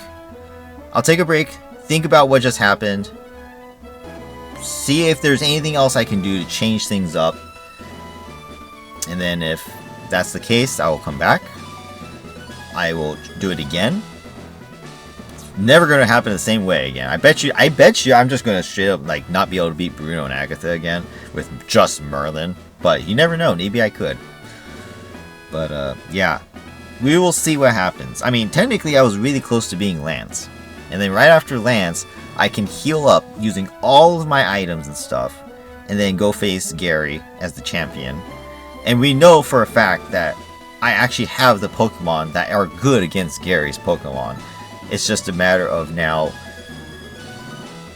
[SPEAKER 1] I'll take a break, think about what just happened, see if there's anything else I can do to change things up, and then if that's the case, I will come back. I will do it again. It's never going to happen the same way again. I bet you I'm just going to straight up like not be able to beat Bruno and Agatha again with just Merlin. But you never know, maybe I could. But yeah, we will see what happens. I mean, technically I was really close to being Lance. And then right after Lance, I can heal up using all of my items and stuff, and then go face Gary as the champion. And we know for a fact that I actually have the Pokemon that are good against Gary's Pokemon. It's just a matter of now,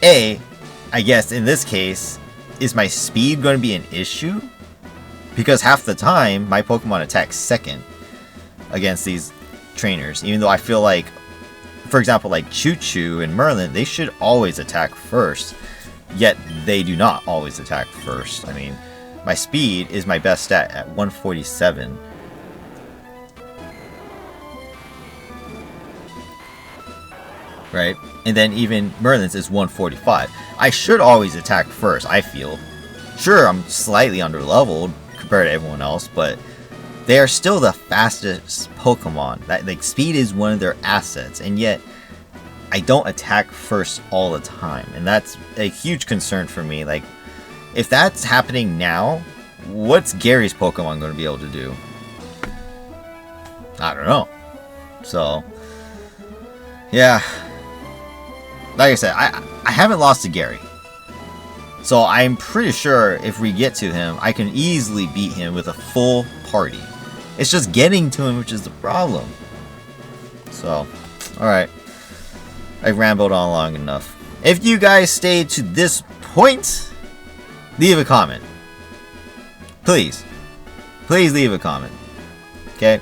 [SPEAKER 1] I guess in this case, is my speed going to be an issue? Because half the time, my Pokemon attacks second against these trainers, even though I feel like, for example, like Choo-Choo and Merlin, they should always attack first, yet they do not always attack first. I mean, my speed is my best stat at 147. Right? And then even Merlin's is 145. I should always attack first, I feel. Sure, I'm slightly underleveled compared to everyone else, but they are still the fastest Pokemon. Like, speed is one of their assets, and yet I don't attack first all the time, and that's a huge concern for me. Like, if that's happening now, what's Gary's Pokemon going to be able to do? I don't know. So, yeah. Like I said, I haven't lost to Gary. So I'm pretty sure if we get to him, I can easily beat him with a full party. It's just getting to him which is the problem. So, alright. I've rambled on long enough. If you guys stayed to this point, leave a comment. Please. Please leave a comment. Okay?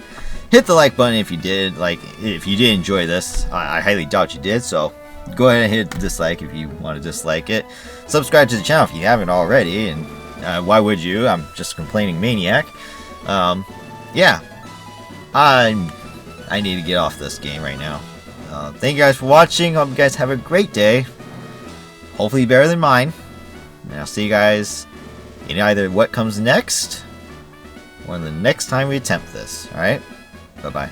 [SPEAKER 1] Hit the like button if you did. Like, if you did enjoy this. I highly doubt you did, so go ahead and hit dislike if you want to dislike it. Subscribe to the channel if you haven't already, and why would you? I'm just a complaining maniac. Yeah, I need to get off this game right now. Thank you guys for watching. Hope you guys have a great day. Hopefully better than mine. And I'll see you guys in either what comes next or the next time we attempt this. Alright? Bye-bye.